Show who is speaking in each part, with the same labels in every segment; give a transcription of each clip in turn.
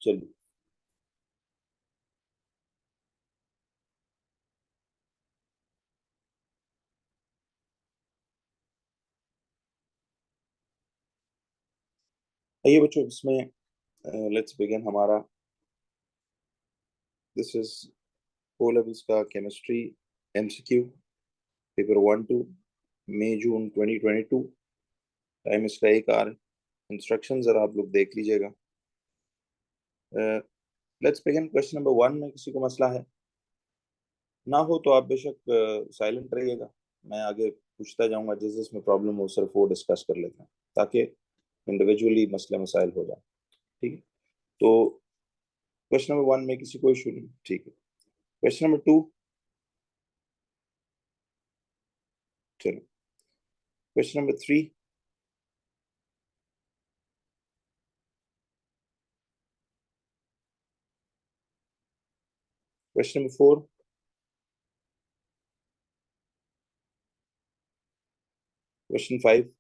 Speaker 1: चलिए, आइए बच्चों, इसमें लेट्स बिगिन हमारा। दिस इज ओ लेवल्स का केमिस्ट्री एमसीक्यू, पेपर 1-2, मई जून 2022। टाइम इसका 1 आवर। इंस्ट्रक्शन जरा आप लोग देख लीजिएगा। Let's begin. क्वेश्चन नंबर 1 में किसी को मसला है? ना हो तो आप बेशक साइलेंट रहिएगा। मैं आगे पूछता जाऊंगा, जिस जिसमें प्रॉब्लम हो सिर्फ वो डिस्कस कर लेते हैं, ताकि इंडिविजुअली मसले मसाइल हो जाए। ठीक है, तो क्वेश्चन नंबर 1 में किसी को इशू नहीं? ठीक है। क्वेश्चन नंबर 2, चलो। Question number 3, question number 4, question 5,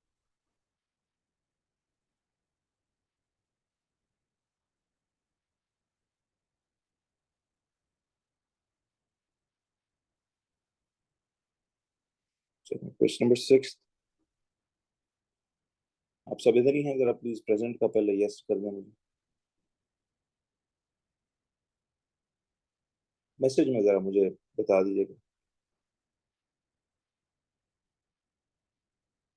Speaker 1: चलो क्वेश्चन नंबर 6। आप सब इधर ही हैं? जरा प्लीज प्रेजेंट का पहले यस कर दें मुझे मैसेज में, जरा मुझे बता दीजिएगा।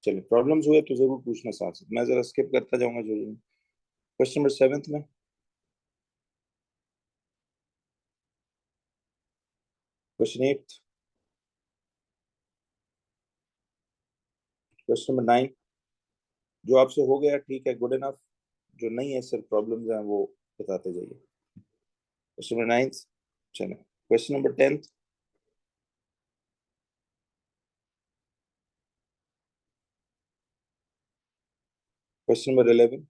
Speaker 1: चलिए, प्रॉब्लम्स हुए तो जरूर पूछना साथ साथ, मैं जरा स्किप करता जाऊंगा जो जो। क्वेश्चन नंबर 7 में, क्वेश्चन 8, क्वेश्चन नंबर 9। जो आपसे हो गया ठीक है, गुड इनफ। जो नहीं है, सिर्फ प्रॉब्लम्स हैं, वो बताते जाइए। Question number 9। चलो, क्वेश्चन नंबर 10, क्वेश्चन नंबर 11,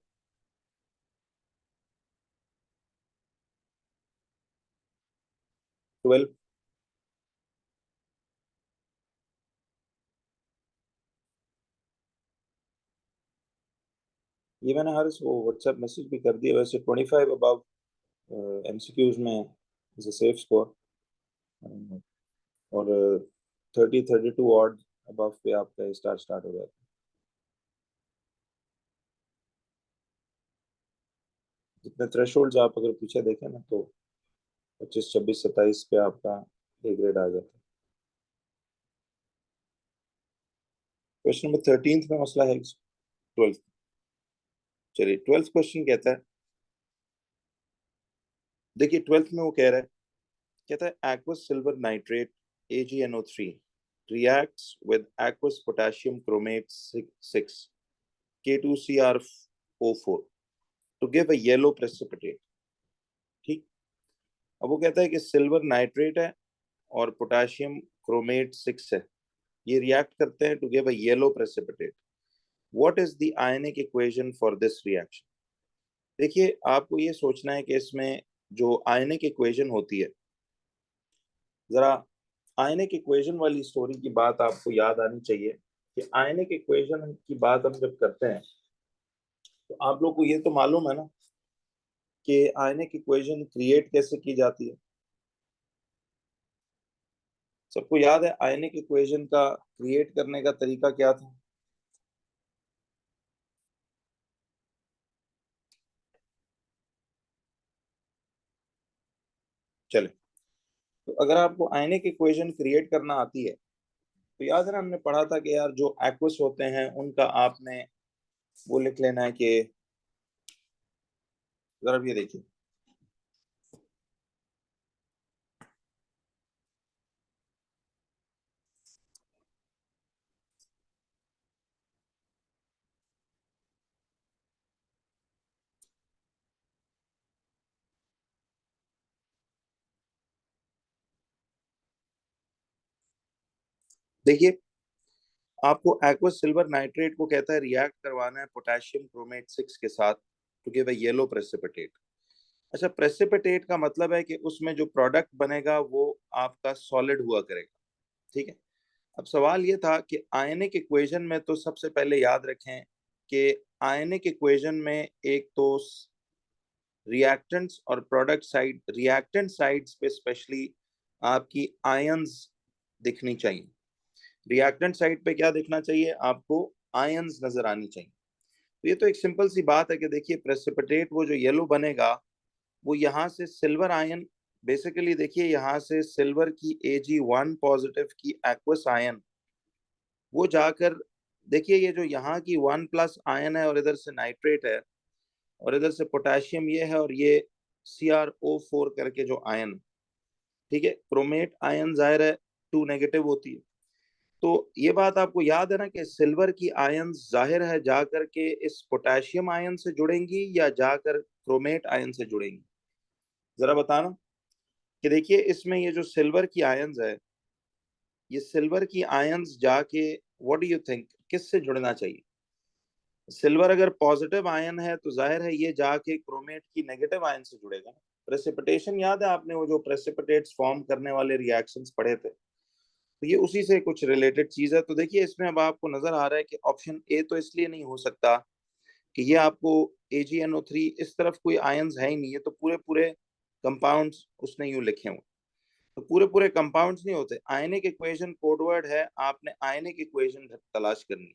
Speaker 1: 12, ये मैंने हर वो व्हाट्सएप मैसेज भी कर दिया। वैसे 25 अबव एमसीक्यूज में इज अ सेफ स्कोर, और 30-32 ऑड अबव पे आपका स्टार्ट स्टार्ट हो जाता है। जितने थ्रेशोल्ड्स आप अगर पीछे देखें ना, तो 25, 26, 27 पे आपका ए ग्रेड आ जाता है। क्वेश्चन नंबर 13 में मसला है, 12। चलिए, 12th क्वेश्चन कहता है, देखिए 12th में वो कह रहा है, कहता है aqueous silver nitrate AgNO3 reacts with aqueous potassium chromate 6 K2CrO4 to give a yellow precipitate। ठीक। अब वो कहता है कि सिल्वर नाइट्रेट है और पोटाशियम क्रोमेट 6 है, ये रिएक्ट करते हैं to give a yellow precipitate. What is the ionic equation for this reaction? देखिए, आपको ये सोचना है कि इसमें जो आयनिक इक्वेशन होती है, जरा आयनिक इक्वेशन वाली स्टोरी की बात आपको याद आनी चाहिए। कि आयनिक इक्वेशन की बात हम जब करते हैं, तो आप लोग को ये तो मालूम है ना कि आयनिक इक्वेशन क्रिएट कैसे की जाती है? सबको याद है आयनिक इक्वेशन का क्रिएट करने का तरीका क्या था? चले, तो अगर आपको आयनिक इक्वेशन क्रिएट करना आती है, तो याद है ना, हमने पढ़ा था कि यार जो एक्वस होते हैं उनका आपने वो लिख लेना है कि, जरा ये देखिए, देखिए आपको एक्वस सिल्वर नाइट्रेट को कहता है रिएक्ट करवाना है पोटेशियम क्रोमेट 6 के साथ to give a yellow precipitate. अच्छा, प्रेसिपिटेट का मतलब है कि उसमें जो प्रोडक्ट बनेगा वो आपका सॉलिड हुआ करेगा। ठीक है। अब सवाल ये था कि आयनिक इक्वेशन में तो सबसे पहले याद रखें कि आयनिक इक्वेशन में एक तो रिएक्टेंट्स और प्रोडक्ट साइड, रिएक्टेंट साइड्स पे स्पेशली आपकी आयंस दिखनी चाहिए। रिएक्टेंट साइड पे क्या दिखना चाहिए आपको? आयंस नजर आनी चाहिए। तो ये तो एक सिंपल सी बात है कि देखिए प्रेसिपिटेट वो जो येलो बनेगा वो यहाँ से सिल्वर आयन, बेसिकली देखिए यहाँ से सिल्वर की Ag1 पॉजिटिव की एक्वस आयन वो जाकर, देखिए ये जो यहाँ की 1+ आयन है और इधर से नाइट्रेट है और इधर से पोटेशियम ये है और ये CrO4 करके जो आयन, ठीक है, क्रोमेट आयन जाहिर है 2 नेगेटिव होती है। तो ये बात आपको याद है ना कि सिल्वर की आयन जाहिर है जाकर के इस पोटेशियम आयन से जुड़ेंगी या जाकर क्रोमेट आयन से जुड़ेंगी? जरा बताना कि देखिए इसमें ये जो सिल्वर की आयंस है, ये सिल्वर की आयंस जाके व्हाट डू यू थिंक किस से जुड़ना चाहिए? सिल्वर अगर पॉजिटिव आयन है तो जाहिर है ये जाके क्रोमेट की नेगेटिव आयन से जुड़ेगा। प्रेसिपिटेशन याद है आपने, वो जो प्रेसिपिटेट्स फॉर्म करने वाले रिएक्शंस पढ़े थे, तो ये उसी से कुछ रिलेटेड चीज है। तो देखिए इसमें अब आपको नजर आ रहा है कि ऑप्शन ए तो इसलिए नहीं हो सकता कि ये आपको AgNO3, इस तरफ कोई आयंस है ही नहीं, है तो पूरे पूरे कंपाउंड्स उसने यूं लिखे हुए, तो पूरे पूरे कंपाउंड्स नहीं होते। आयनिक इक्वेशन कोडवर्ड है, आपने आयनिक इक्वेशन तलाश करनी है।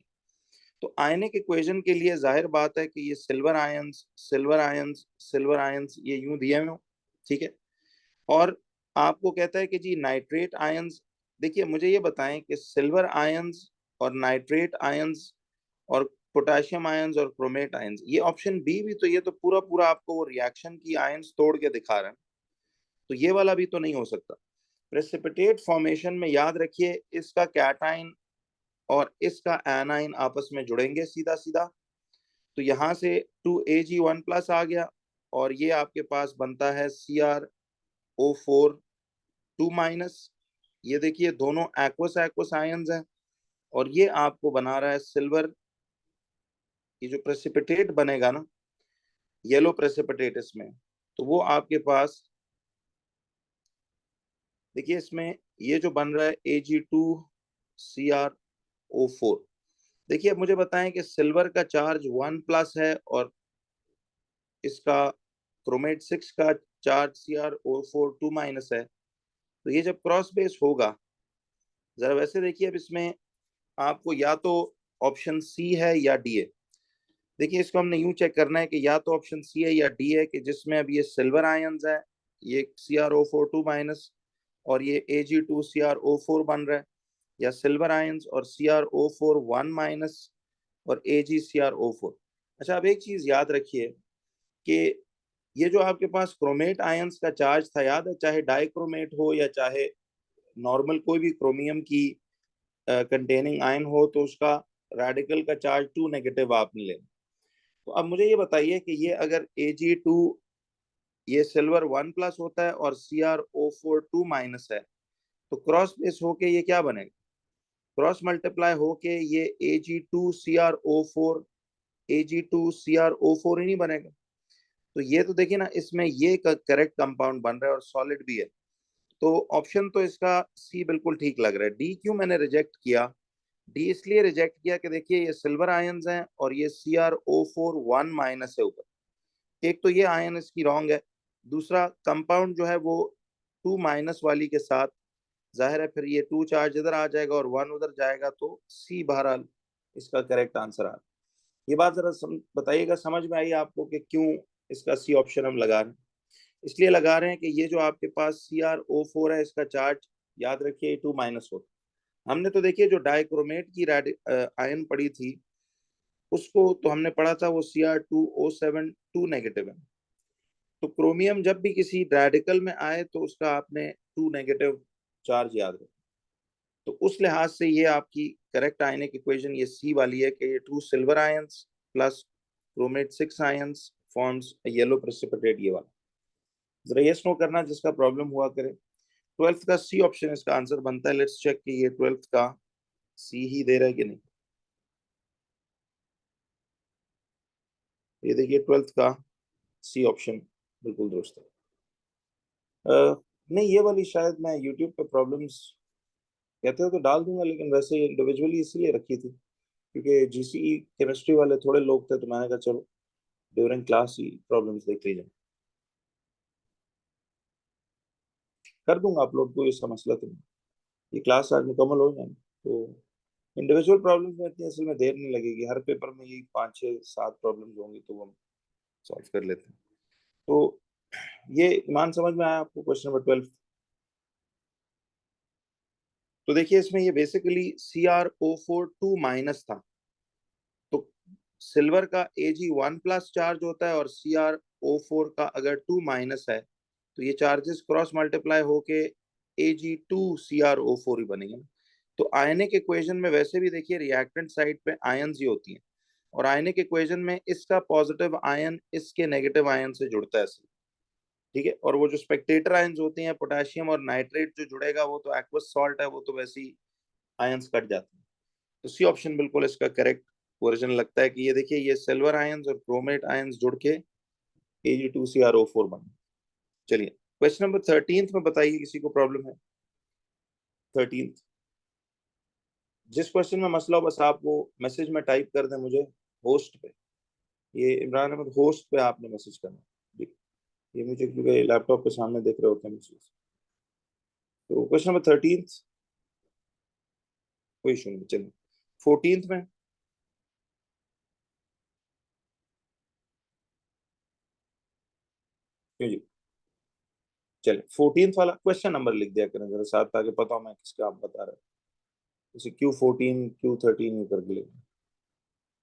Speaker 1: तो आयनिक इक्वेशन के लिए जाहिर बात है कि ये silver ions silver ions silver ions ये यूं दिए हुए, ठीक है। और आपको कहता है कि जी नाइट्रेट आयंस, देखिए मुझे ये बताएं कि सिल्वर आयंस और नाइट्रेट आयंस और पोटेशियम आयंस और क्रोमेट आयंस, ये ऑप्शन बी भी तो, ये तो पूरा पूरा आपको वो रिएक्शन की आयंस तोड़ के दिखा रहा है, तो ये वाला भी तो नहीं हो सकता। प्रेसिपिटेट फॉर्मेशन में याद रखिए इसका कैटाइन और इसका एनाइन आपस में जुड़ेंगे सीधा सीधा, तो यहाँ से 2Ag1+ आ गया और ये आपके पास बनता है CrO4 2-। ये देखिए दोनों एक्वस एक्वस आयंस हैं और ये आपको बना रहा है सिल्वर। ये जो प्रेसिपिटेट बनेगा ना, येलो प्रेसिपिटेट इसमें, तो वो आपके पास देखिए इसमें ये जो बन रहा है Ag2CrO4। देखिए अब मुझे बताएं कि सिल्वर का चार्ज 1+ है और इसका क्रोमेट 6 का चार्ज CrO4 2- है, तो ये जब क्रॉस बेस होगा, जरा वैसे देखिए अब इसमें आपको या तो ऑप्शन सी है या डी है। देखिए इसको हमने यूं चेक करना है कि या तो ऑप्शन सी है या डी है, कि जिसमें अब ये सिल्वर आयंस है, ये CrO4 2- और ये Ag2CrO4 बन रहा है, या सिल्वर आयंस और CrO4 1- और AgCrO4। अच्छा अब एक चीज याद रखिए कि ये जो आपके पास क्रोमेट आयंस का चार्ज था, याद है, चाहे डाइक्रोमेट हो या चाहे नॉर्मल कोई भी क्रोमियम की कंटेनिंग आयन हो, तो उसका रेडिकल का चार्ज 2 नेगेटिव आपने लेना। तो अब मुझे ये बताइए कि ये अगर Ag2, ये सिल्वर 1+ होता है और CrO4 2- है, तो क्रॉस बेस होके ये क्या बनेगा? क्रॉस मल्टीप्लाई होके ये Ag2CrO4 Ag2CrO4 ही नहीं बनेगा? तो ये तो देखिए ना, इसमें ये करेक्ट कंपाउंड बन रहा है और सॉलिड भी है। तो ऑप्शन तो इसका सी बिल्कुल ठीक लग रहा है। डी क्यों मैंने रिजेक्ट किया? डी इसलिए रिजेक्ट किया कि देखिए ये सिल्वर आयंस हैं और ये CrO4 1- है ऊपर, एक तो ये आयन इसकी रॉन्ग है, दूसरा कंपाउंड जो है वो 2- वाली के साथ, जाहिर है फिर ये 2 चार्ज इधर आ जाएगा और 1 उधर जाएगा, तो सी बहरहाल इसका करेक्ट आंसर आ। ये बात जरा बताइएगा, समझ में आई आपको कि क्यों इसका सी ऑप्शन हम लगा रहे हैं? इसलिए लगा रहे हैं कि ये जो आपके पास CrO4 है, इसका चार्ज याद रखिए 2- होता है। हमने तो देखिए जो डाइक्रोमेट की आयन पड़ी थी, उसको तो हमने पढ़ा था वो Cr2O7 2- है। तो क्रोमियम जब भी किसी रेडिकल में आए तो उसका आपने 2- चार्ज याद रखें। तो उस लिहाज से ये आपकी करेक्ट आयनिक इक्वेशन ये सी वाली है कि ये 2 silver ions plus chromate 6 ions forms yellow precipitate, ये वाला। जरा ये नो करना जिसका प्रॉब्लम हुआ करे। 12th का सी ऑप्शन इसका आंसर बनता है। लेट्स चेक कि ये 12th का सी ही दे रहा है कि नहीं। ये देखिए 12th का सी ऑप्शन बिल्कुल दुरुस्त है। नहीं, ये वाली शायद मैं यूट्यूब पे प्रॉब्लम्स कहते हो तो डाल दूंगा, लेकिन वैसे इंडिविजुअली इसलिए रखी थी क्योंकि GCE केमिस्ट्री वाले थोड़े लोग थे, तो मैंने कहा चलो ड्यूरिंग क्लास ही प्रॉब्लम्स देख लीजिए। कर दूंगा अपलोड, कोई इसका मसला तो नहीं। ये क्लास आज मुकम्मल हो जाए तो इंडिविजुअल प्रॉब्लम्स में इतनी असल में देर नहीं लगेगी, हर पेपर में यही 5 6 7 प्रॉब्लम्स होंगी तो वो हम सॉल्व कर लेते हैं। तो ये ईमान समझ में आया आपको क्वेश्चन नंबर 12? तो देखिए इसमें ये बेसिकली CrO4 2 माइनस था, तो सिल्वर का Ag1+ चार्ज होता है और CrO4 का अगर 2 माइनस है तो ये चार्जेस क्रॉस मल्टीप्लाई होके Ag2CrO4 ही बनेंगे। तो आयनिक इक्वेशन में वैसे भी देखिए रिएक्टेंट साइड पे आयंस ही होती हैं, और आयनिक इक्वेशन में इसका पॉजिटिव आयन इसके नेगेटिव आयन से जुड़ता है, ठीक है। और वो जो स्पेक्टेटर आयंस होते हैं पोटेशियम और नाइट्रेट जो जुड़ेगा वो तो एक्वस सॉल्ट है, वो तो वैसे ही आयंस कट जाते हैं। तो सी ऑप्शन बिल्कुल इसका करेक्ट वर्जन लगता है कि ये देखिए ये सिल्वर आयंस और क्रोमेट आयंस जुड़ के Ag2CrO4 बने। चलिए क्वेश्चन नंबर 13 में बताइए, किसी को प्रॉब्लम है? 13 जिस क्वेश्चन में मसला हो बस आप वो मैसेज में टाइप कर दें मुझे होस्ट पे, ये इमरान अहमद होस्ट पे आपने मैसेज करना, ये मुझे क्योंकि लैपटॉप के सामने देख रहे होते हैं मैसेज। तो क्वेश्चन नंबर 13 कोई इशू नहीं, चलिए 14 में क्यों जी, चलिए 14 वाला क्वेश्चन नंबर लिख दिया करें जरा साथ, ताकि पता हो मैं किसका आप बता रहे हैं। जैसे Q14 Q13 ये करके लिख,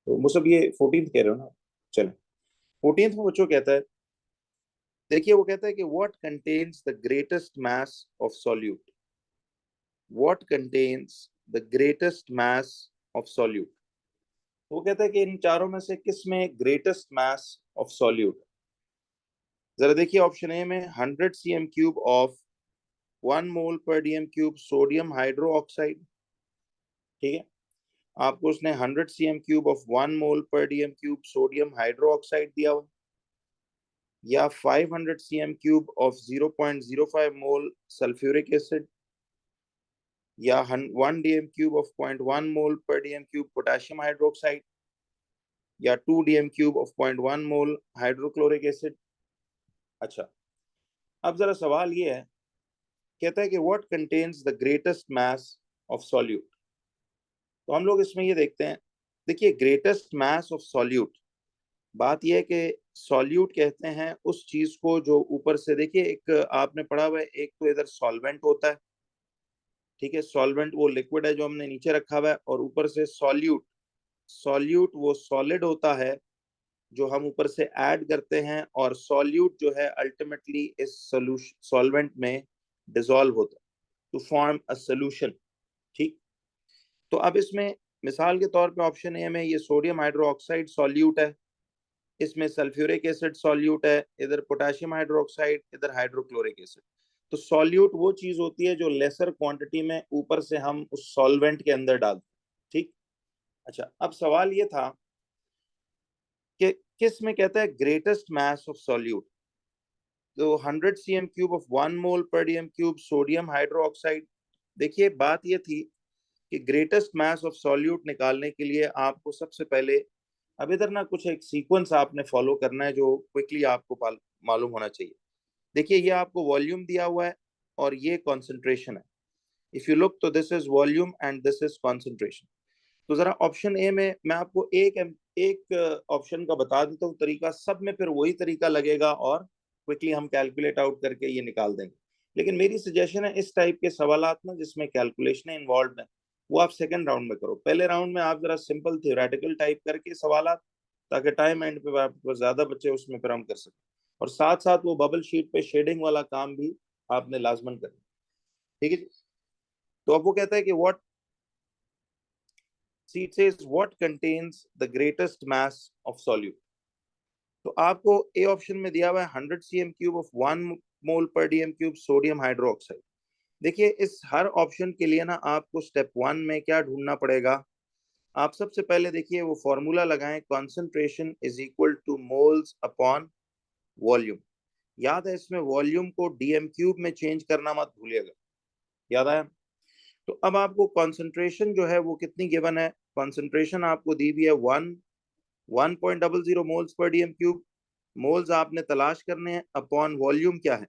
Speaker 1: तो मुझे ये 14 कह रहे हो ना। चले 14 में बच्चों कहता है, देखिए वो कहता है कि what contains the greatest mass of solute, what contains the greatest mass of solute. वो कहता है कि इन चारों में से किस में ग्रेटेस्ट मास ऑफ सॉल्यूट। जरा देखिए ऑप्शन ए में 100 cm³ ऑफ 1 मोल पर DM³ सोडियम हाइड्रो ऑक्साइड, ठीक है। आपको उसने 100 cm³ ऑफ 1 मोल पर DM³ सोडियम हाइड्रो ऑक्साइड दिया हुआ, या 500 cm³ of 0.05 mole sulphuric acid, या 1 DM³ ऑफ 0.1 मोल पर DM³ पोटेशियम हाइड्रोक्साइड, या 2 DM³ of 0.1 mole hydrochloric acid. अच्छा, अब जरा सवाल ये है, कहता है कि what contains the greatest mass of solute. तो हम लोग इसमें ये देखते हैं, देखिए ग्रेटेस्ट मास ऑफ सॉल्यूट, बात यह है कि सॉल्यूट कहते हैं उस चीज को जो ऊपर से, देखिए एक आपने पढ़ा हुआ है, एक तो इधर सॉल्वेंट होता है, ठीक है, सॉल्वेंट वो लिक्विड है जो हमने नीचे रखा हुआ है, और ऊपर से सॉल्यूट, सॉल्यूट वो सॉलिड होता है जो हम ऊपर से ऐड करते हैं, और सॉल्यूट जो है अल्टीमेटली इस सोल्यूशन सॉल्वेंट में डिसॉल्व होता है टू फॉर्म अ सोल्यूशन, ठीक। तो अब इसमें मिसाल के तौर पे ऑप्शन ए में ये सोडियम हाइड्रोक्साइड सॉल्यूट है, इसमें सल्फ्यूरिक एसिड सॉल्यूट है, इधर पोटेशियम हाइड्रोक्साइड, इधर हाइड्रोक्लोरिक एसिड। तो सॉल्यूट वो चीज होती है जो लेसर क्वांटिटी में ऊपर से हम उस सॉल्वेंट के अंदर डालते हैं, ठीक। अच्छा, अब सवाल ये था कि किस में कहता है ग्रेटेस्ट मास ऑफ सॉल्यूट। तो 100 cm³ ऑफ 1 मोल पर DM³ सोडियम हाइड्रोक्साइड। देखिए बात ये थी कि ग्रेटेस्ट मास ऑफ सॉल्यूट निकालने के लिए आपको सबसे पहले, अब इधर ना कुछ एक सीक्वेंस आपने फॉलो करना है जो क्विकली आपको मालूम होना चाहिए। देखिए ये आपको वॉल्यूम दिया हुआ है और ये कॉन्सेंट्रेशन है। इफ यू लुक तो this is volume and this is concentration. तो जरा ऑप्शन ए में मैं आपको एक ऑप्शन का बता देता हूँ तरीका, सब में फिर वही तरीका लगेगा और क्विकली हम कैलकुलेट आउट करके ये निकाल देंगे। लेकिन मेरी सजेशन है इस टाइप के सवालात ना जिसमें कैलकुलेशन इन्वॉल्व है वो आप सेकंड राउंड में करो। पहले राउंड में आप जरा सिंपल थ्योरेटिकल टाइप करके सवालात, ताकि टाइम एंड पे आपको ज्यादा बचे उसमें फिर हम कर सकें, और साथ साथ वो बबल शीट पे शेडिंग वाला काम भी आपने लाजमन करना, ठीक है जी। तो अब वो कहता है कि what, see it says what contains the greatest mass of solute। तो आपको ए ऑप्शन में दिया हुआ है 100 cm³ ऑफ 1 मोल पर DM³ सोडियम हाइड्रोक्साइड। देखिए इस हर ऑप्शन के लिए ना आपको स्टेप 1 में क्या ढूंढना पड़ेगा, आप सबसे पहले देखिए वो फॉर्मूला लगाएं, concentration is equal two moles upon volume. याद है इसमें वॉल्यूम को DM³ में चेंज करना मत भूलिएगा, याद आया। तो अब आपको कॉन्सेंट्रेशन जो है वो कितनी गिवन है, कॉन्सेंट्रेशन आपको दी हुई है 1.00 मोल्स पर DM³। मोल्स आपने तलाश करने हैं, अपॉन वॉल्यूम क्या है।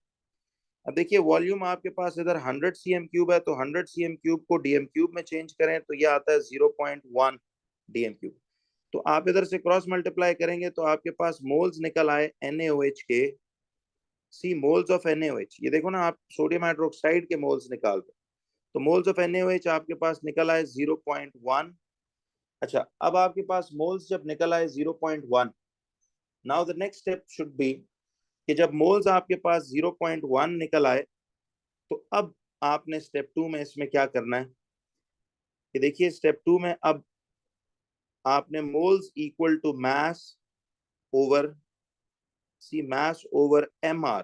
Speaker 1: अब देखिए वॉल्यूम आपके पास इधर 100 cm क्यूब है, तो 100 cm क्यूब को डीएम क्यूब में चेंज करें तो ये आता है 0.1 डीएम क्यूब। तो आप इधर से क्रॉस मल्टीप्लाई करेंगे तो आपके पास मोल्स निकल आए NaOH के। सी मोल्स ऑफ NaOH, ये देखो ना, आप सोडियम हाइड्रोक्साइड के मोल्स निकाल रहे, तो मोल्स ऑफ NaOH आपके पास निकल आए 0.1। अच्छा, अब आपके पास मोल्स जब निकल आए 0.1, now the next step should be कि जब मोल्स आपके पास 0.1 निकल आए तो अब आपने स्टेप 2 में इसमें क्या करना है कि देखिए स्टेप 2 में अब आपने moles equal to mass over c mass over mr,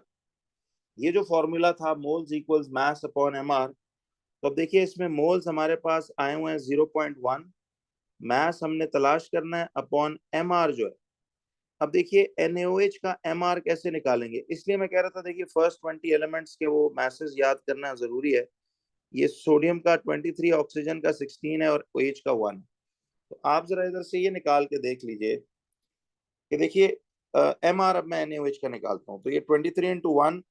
Speaker 1: ये जो फॉर्मूला था moles equals mass upon mr, तो अब देखिए इसमें मोल्स हमारे पास आए हुए हैं 0.1, मास हमने तलाश करना है अपॉन mr जो है। अब देखिए NaOH का mr कैसे निकालेंगे, इसलिए मैं कह रहा था देखिए फर्स्ट 20 एलिमेंट्स के वो मैसेज याद करना जरूरी है। ये सोडियम का 23, ऑक्सीजन का 16 है और OH का 1। तो आप जरा इधर से ये निकाल के देख लीजिए कि देखिए mr, अब मैं NaOH का निकालता हूँ, तो ये 23 इंटू 1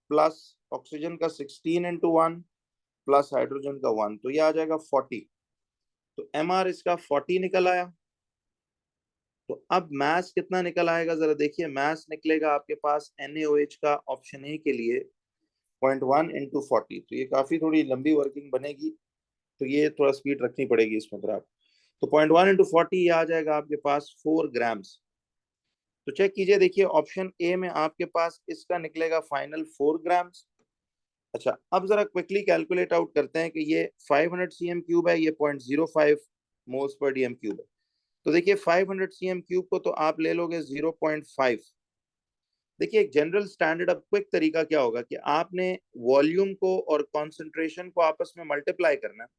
Speaker 1: प्लस ऑक्सीजन का 16 इंटू 1 प्लस हाइड्रोजन का 1, तो ये आ जाएगा 40। तो mr इसका 40 निकल आया। तो अब मास कितना निकल आएगा जरा देखिए, मास निकलेगा आपके पास NaOH का ऑप्शन ए के लिए 0.1 इंटू 40, तो ये काफी थोड़ी लंबी वर्किंग बनेगी, तो ये थोड़ा स्पीड रखनी पड़ेगी इसमें फिर आप। तो 0.1 इंटू 40 ये आ जाएगा आपके पास 4 ग्राम्स। तो चेक कीजिए, देखिए ऑप्शन ए में आपके पास इसका निकलेगा फाइनल 4 ग्राम्स। अच्छा, अब जरा क्विकली कैलकुलेट आउट करते हैं कि ये 500 cm क्यूब है, ये 0.05 मोल्स पर डीएम क्यूब है। तो देखिए 500 cm क्यूब को तो आप ले लोगे 0.5। देखिए एक जनरल स्टैंडर्ड अब क्विक तरीका क्या होगा कि आपने वॉल्यूम को और कॉन्सेंट्रेशन को आपस में मल्टीप्लाई करना है,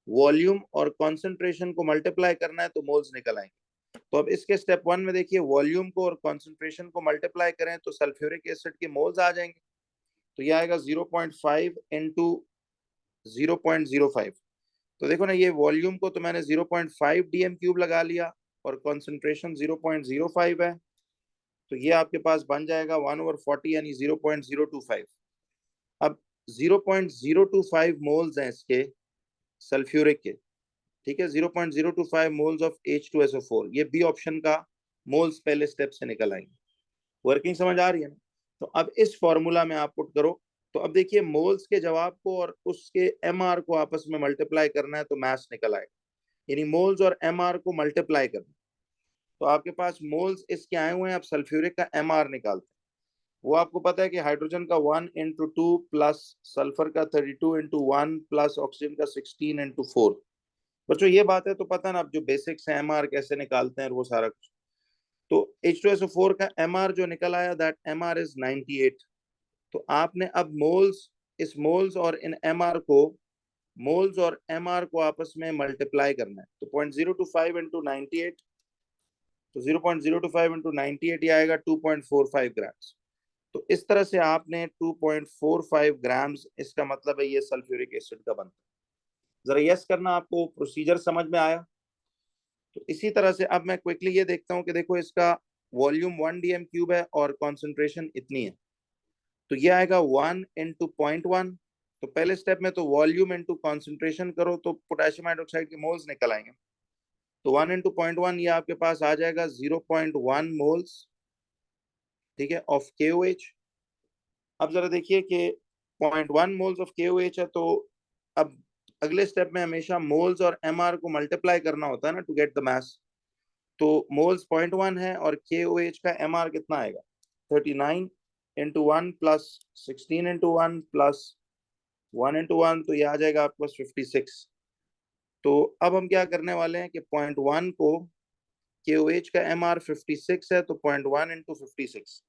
Speaker 1: वॉल्यूम और कॉन्सेंट्रेशन को मल्टीप्लाई करना है तो मोल्स निकल आएंगे। तो अब इसके स्टेप 1 में देखिए वॉल्यूम को और कॉन्सेंट्रेशन को मल्टीप्लाई करें तो सल्फ्यूरिक एसिड के मोल्स आ जाएंगे। तो ये आएगा 0.5 इंटू 0.05। तो देखो ना, ये वॉल्यूम को तो मैंने 0.5 डीएम क्यूब लगा लिया और कॉन्सेंट्रेशन 0.05 है, तो ये आपके पास बन जाएगा 1/40 यानी 0.025। अब 0.025 मोल्स हैं इसके सल्फ्यूरिक के, ठीक है, 0.025 मोल्स ऑफ H2SO4, ये बी ऑप्शन का मोल्स पहले स्टेप से निकल आएंगे। वर्किंग समझ आ रही है ना? तो अब इस फॉर्मूला में आप पुट करो, तो अब देखिए मोल्स के जवाब को और उसके mr को आपस में मल्टीप्लाई करना है तो मास निकल आएगा, यानी मोल्स और mr को मल्टीप्लाई करना। तो आपके पास मोल्स इसके आए हुए हैं, अब सल्फ्यूरिक का mr निकालते हैं। वो आपको पता है कि हाइड्रोजन का 1 इंटू 2 प्लस सल्फर का 32 इंटू 1 प्लस ऑक्सीजन का 16 इंटू 4। बच्चों ये बात है तो पता ना, अब जो बेसिक्स है mr कैसे निकालते हैं वो सारा कुछ। तो H2SO4 का mr जो निकल आया, दैट mr इज 98। तो आपने अब मोल्स, इस मोल्स और इन mr को, मोल्स और mr को आपस में मल्टीप्लाई करना है। तो 0.025 इंटू 98, तो 0.025 इंटू 98 ये आएगा 2.45 ग्राम्स। तो इस तरह से आपने 2.45 ग्राम्स, इसका मतलब है ये सल्फ्यूरिक एसिड का बनता है। जरा यस करना, आपको प्रोसीजर समझ में आया? तो इसी तरह से अब मैं क्विकली ये देखता हूँ कि देखो इसका वॉल्यूम 1 डीएम क्यूब है और कॉन्सेंट्रेशन इतनी है, तो ये आएगा 1 इंटू 0.1। तो पहले स्टेप में तो वॉल्यूम इंटू कॉन्सेंट्रेशन करो तो पोटेशियम हाइड्रोक्साइड के मोल्स निकल आएंगे। तो 1 इंटू 0.1 ये आपके पास आ जाएगा 0.1 मोल्स, ठीक है, ऑफ KOH। अब जरा देखिए कि 0.1 मोल्स ऑफ KOH है, तो अब अगले स्टेप में हमेशा मोल्स और mr को मल्टीप्लाई करना होता है ना टू गेट द मास। तो मोल्स 0.1 है और KOH का mr कितना आएगा, 39 into 1 plus 16 into 1 plus 1 into 1, तो ये आ जाएगा आपके पास 56। तो अब हम क्या करने वाले हैं कि 0.1 को, KOH का mr 56 है, तो 0.1 इंटू 56,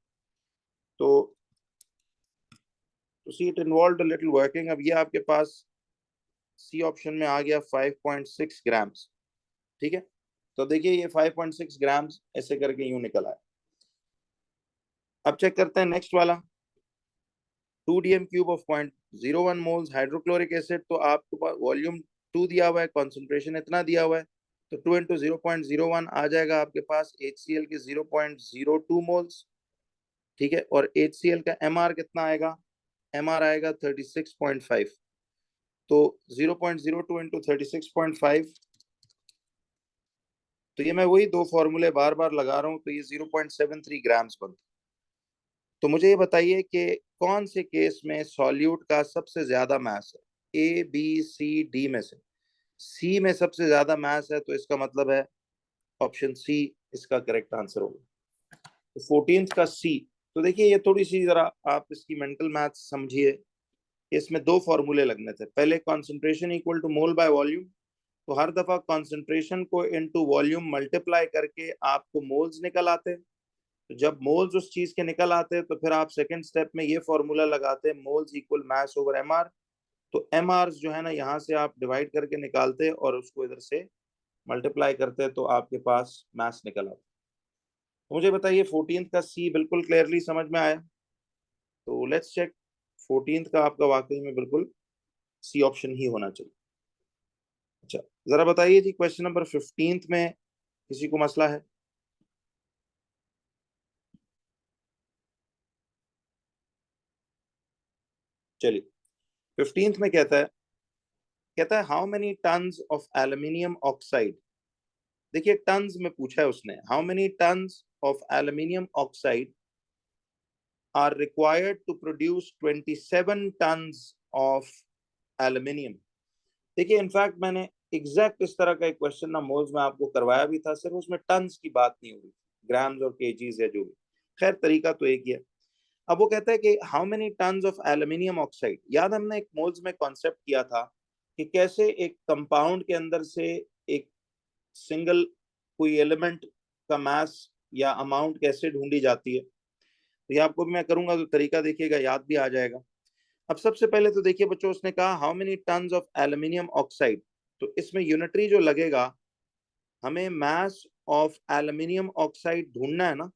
Speaker 1: तो see it involve a little working. अब ये आपके पास सी ऑप्शन में आ गया 5.6 ग्राम्स, ठीक है। तो देखिए ये 5.6 ग्राम्स ऐसे करके यूं निकल आया। अब चेक करते हैं नेक्स्ट वाला, 2 DM cube of 0.01 moles hydrochloric acid. तो आपको पास वॉल्यूम 2 दिया हुआ है, कॉन्सेंट्रेशन इतना दिया हुआ है, तो 2 इंटू 0.01 आ जाएगा आपके पास HCl के 0.02 मोल्स, ठीक है। और HCl का mr कितना आएगा, MR आएगा 36.5, तो 0.02 इंटू 36.5, तो ये मैं वही दो फॉर्मूले बार बार लगा रहा हूं, तो ये 0.73 ग्राम्स बनता। तो मुझे ये बताइए कि कौन से केस में सॉल्यूट का सबसे ज्यादा मास है, ए बी सी डी में से सी में सबसे ज्यादा मास है, तो इसका मतलब है ऑप्शन सी इसका करेक्ट आंसर होगा। तो 14th का सी। तो देखिए ये थोड़ी सी जरा आप इसकी मेंटल मैथ समझिए। इसमें दो फॉर्मूले लगने थे, पहले concentration equal to mole by volume, तो हर दफा कॉन्सेंट्रेशन को इनटू वॉल्यूम मल्टीप्लाई करके आपको मोल्स निकल आते हैं। तो जब मोल्स उस चीज के निकल आते हैं तो फिर आप सेकंड स्टेप में ये फॉर्मूला लगाते हैं, मोल्स इक्वल मास ओवर एमआर। तो एमआर जो है ना, यहाँ से आप डिवाइड करके निकालते हैं और उसको इधर से मल्टीप्लाई करते हैं, तो आपके पास मास निकल आता है। तो मुझे बताइए 14th का सी बिल्कुल क्लियरली समझ में आया? तो लेट्स चेक, 14th का आपका वाकई में बिल्कुल सी ऑप्शन ही होना चाहिए। अच्छा, जरा बताइए जी, क्वेश्चन नंबर 15th में किसी को मसला है? चलिए, 15th में कहता है how many tons of aluminium oxide. देखिए टन्स में पूछा है उसने, how many tons of aluminium oxide are required to produce 27 tons of aluminium. देखिए इनफैक्ट मैंने एग्जैक्ट इस तरह का एक क्वेश्चन ना मोल्स में आपको करवाया भी था, सिर्फ उसमें टन्स की बात नहीं हुई, ग्राम्स और केजीज या जो भी, खैर तरीका तो एक ही है। अब वो कहता है कि how many tons of aluminium oxide. याद हमने एक मोल्स में कॉन्सेप्ट किया था कि कैसे एक कंपाउंड के अंदर से एक सिंगल कोई एलिमेंट का मास या अमाउंट कैसे ढूंढी जाती है। तो ये आपको भी मैं करूंगा तो तरीका देखिएगा, याद भी आ जाएगा। अब सबसे पहले तो देखिए बच्चों, उसने कहा how many tons of aluminium oxide, तो इसमें यूनिटरी जो लगेगा, हमें मास ऑफ एल्यूमिनियम ऑक्साइड ढूंढना है ना।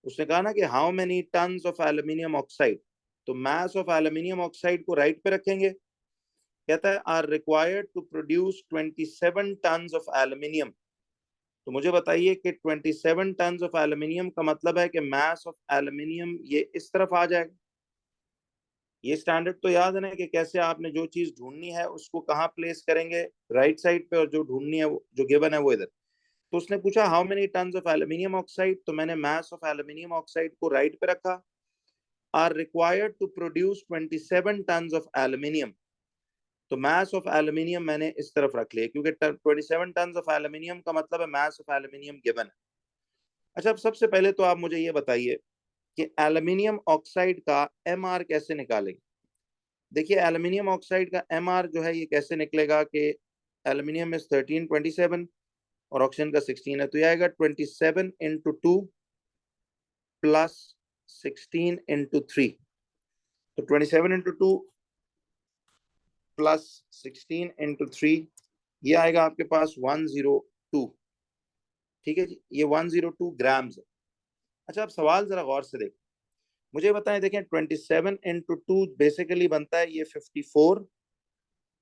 Speaker 1: उसने कहा ना कि how many tons of aluminium oxide, तो मास ऑफ एल्यूमिनियम ऑक्साइड को राइट पे रखेंगे। कहता है are required to produce 27 tons of aluminium. तो मुझे बताइए कि 27 टन्स ऑफ एल्यूमिनियम का मतलब है कि मास ऑफ एल्यूमिनियम ये इस तरफ आ जाएगा। ये स्टैंडर्ड तो याद है ना कि कैसे आपने जो चीज ढूंढनी है उसको कहाँ प्लेस करेंगे, राइट साइड पे, और जो ढूंढनी है जो गिवन है वो इधर। तो उसने पूछा how many tons of aluminium oxide, तो मैंने मास ऑफ एल्यूमिनियम ऑक्साइड को राइट पे रखा। Are required to produce 27 tons of aluminium, तो मास ऑफ एल्यूमिनियम मैंने इस तरफ रख लिया, क्योंकि 27 टन्स ऑफ एल्यूमिनियम का मतलब है मास ऑफ एल्यूमिनियम गिवन है। अच्छा, अब सबसे पहले तो आप मुझे ये बताइए कि एल्यूमिनियम ऑक्साइड का एमआर कैसे निकालेंगे। देखिए एल्यूमिनियम ऑक्साइड का एमआर जो है ये कैसे निकलेगा कि एल्यूमिनियम इज 1327 और ऑक्सीजन का 16 है, तो ये आएगा 27 इंटू 2 प्लस 16 इंटू 3। तो 27 इंटू 2 प्लस 16 इंटू 3, ये आएगा आपके पास 102। ठीक है जी, ये 102 ग्राम्स है। अच्छा, अब सवाल जरा गौर से देखें, मुझे बताएं, देखें 27 इंटू 2 बेसिकली बनता है ये 54,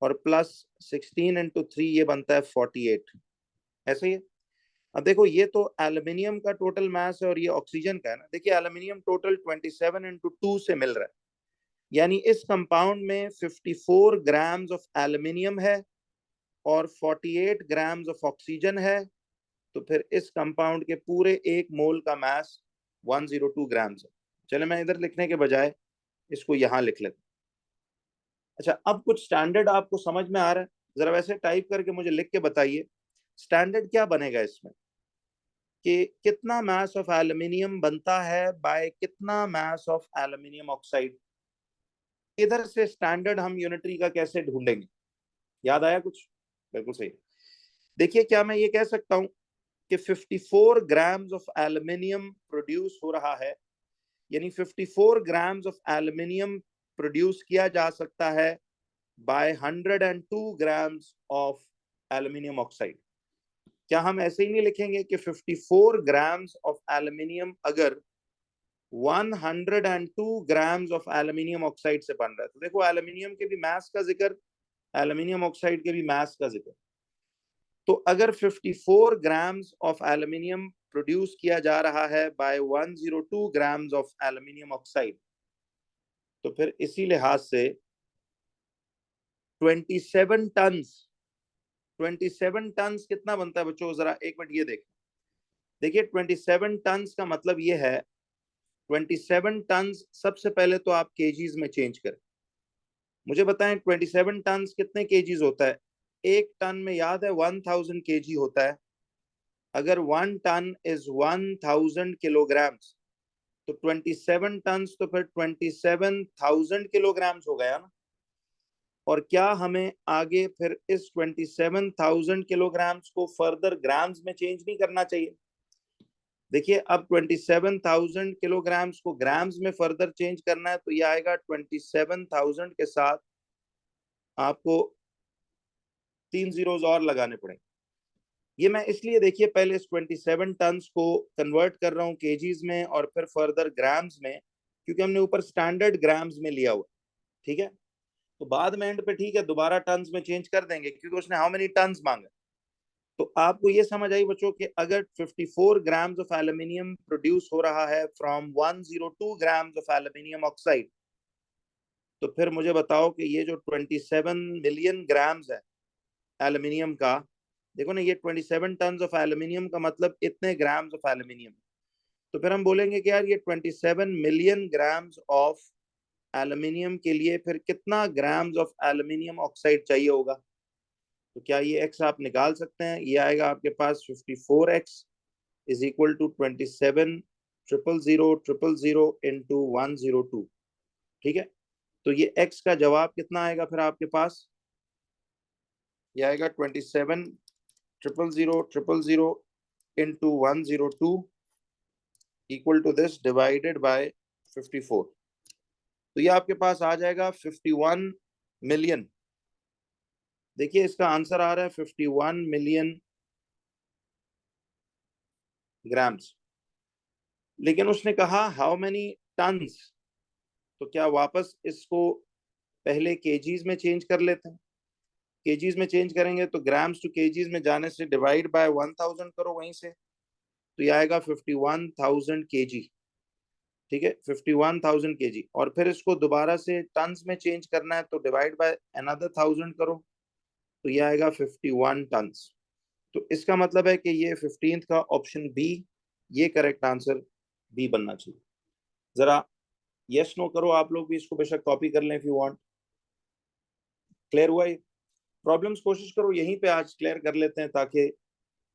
Speaker 1: और प्लस 16 इंटू 3 ये बनता है 48, ऐसे ही है। अब देखो ये तो एल्यूमिनियम का टोटल मास है और ये ऑक्सीजन का है ना। देखिए एल्यूमिनियम टोटल 27 इंटू 2 से मिल रहा है, यानी इस कंपाउंड में 54 ग्राम्स ऑफ एल्यूमिनियम है और 48 ग्राम्स ऑफ ऑक्सीजन है। तो फिर इस कंपाउंड के पूरे एक मोल का मास 102 ग्राम्स है। चले मैं इधर लिखने के बजाय इसको यहाँ लिख लेता। अच्छा, अब कुछ स्टैंडर्ड आपको समझ में आ रहा है? जरा वैसे टाइप करके मुझे लिख के बताइए स्टैंडर्ड क्या बनेगा इसमें, कि कितना मास ऑफ एल्यूमिनियम बनता है बाय कितना मास ऑफ एल्यूमिनियम ऑक्साइड। इधर से स्टैंडर्ड हम यूनिटरी का कैसे ढूंढेंगे? याद आया कुछ? बिल्कुल सही। देखिए क्या मैं ये कह सकता हूं कि 54 ग्राम्स ऑफ एल्यूमिनियम प्रोड्यूस हो रहा है, यानी 54 ग्राम्स ऑफ एल्यूमिनियम प्रोड्यूस किया जा सकता है by 102 grams of aluminium oxide. क्या हम ऐसे ही नहीं लिखेंगे कि 54 ग्राम्स ऑफ एल्यूमिनियम अगर 102 ग्राम्स ऑफ एल्यूमिनियम ऑक्साइड से बन रहा है, तो देखो एल्यूमिनियम के भी मास का जिक्र, एल्यूमिनियम ऑक्साइड के भी मास का जिक्र। तो अगर 54 ग्राम्स ऑफ एल्यूमिनियम प्रोड्यूस किया जा रहा है by 102 grams of aluminium oxide, तो फिर इसी लिहाज से 27 टन, 27 टन कितना बनता है बच्चों? जरा एक मिनट ये देखें। देखिए 27 टन का मतलब ये है, 27 टन सबसे पहले तो आप केजीज में चेंज करें। मुझे बताएं 27 टन कितने केजीज होता है? एक टन में याद है 1000 केजी होता है। अगर 1 टन इज 1000 किलोग्राम्स, तो 27 टन तो फिर 27,000 किलोग्राम्स हो गया ना। और क्या हमें आगे फिर इस 27,000 किलोग्राम्स को फर्दर ग्राम्स में चेंज नहीं करना चाहिए? देखिए अब 27,000 किलोग्राम्स को ग्राम्स में फर्दर चेंज करना है, तो ये आएगा 27,000 के साथ आपको 3 जीरोस और लगाने पड़ेंगे। ये मैं इसलिए देखिए पहले इस 27 टन को कन्वर्ट कर रहा हूँ केजीज में और फिर फर्दर ग्राम्स में, क्योंकि हमने ऊपर स्टैंडर्ड ग्राम्स में लिया हुआ। ठीक है, तो बाद में एंड पे ठीक है दोबारा टन्स में चेंज कर देंगे, क्योंकि उसने हाउ मेनी टन्स मांगा। तो आपको ये समझ आई बच्चों कि अगर 54 ग्राम्स ऑफ एल्यूमिनियम प्रोड्यूस हो रहा है from 102 grams of aluminium oxide, तो फिर मुझे बताओ कि ये जो 27 मिलियन ग्राम्स है एल्यूमिनियम का, देखो ना ये 27 टन ऑफ एल्यूमिनियम का मतलब इतने ग्राम्स ऑफ एल्यूमिनियम। तो फिर हम बोलेंगे कि यार ये 27 मिलियन ग्राम्स ऑफ एल्यूमिनियम के लिए फिर कितना ग्राम्स ऑफ एल्यूमिनियम ऑक्साइड चाहिए होगा? तो क्या ये एक्स आप निकाल सकते हैं? ये आएगा आपके पास 54x is equal to 27,000,000 into 102। ठीक है, तो ये x का जवाब कितना आएगा फिर आपके पास? ये आएगा 27,000,000 into 102 equal to this divided by 54। तो ये आपके पास आ जाएगा 51 मिलियन। देखिए इसका आंसर आ रहा है 51 मिलियन ग्राम्स। लेकिन उसने कहा हाउ मेनी टन्स, तो क्या वापस इसको पहले केजीज में चेंज कर लेते हैं? केजीज में चेंज करेंगे तो ग्राम्स टू केजीज में जाने से डिवाइड बाय 1000 करो वहीं से, तो ये आएगा 51,000 केजी। ठीक है, 51,000 केजी। और फिर इसको दोबारा से टन्स में चेंज करना है तो डिवाइड बाय अनदर 1000 करो, तो ये आएगा 51 टन्स। तो इसका मतलब है कि ये 15th का ऑप्शन बी, ये करेक्ट आंसर बी बनना चाहिए। जरा यस नो करो आप लोग भी, इसको बेशक कॉपी कर लें इफ यू वांट। क्लियर हुआ ये? प्रॉब्लम्स कोशिश करो यहीं पे आज क्लियर कर लेते हैं, ताकि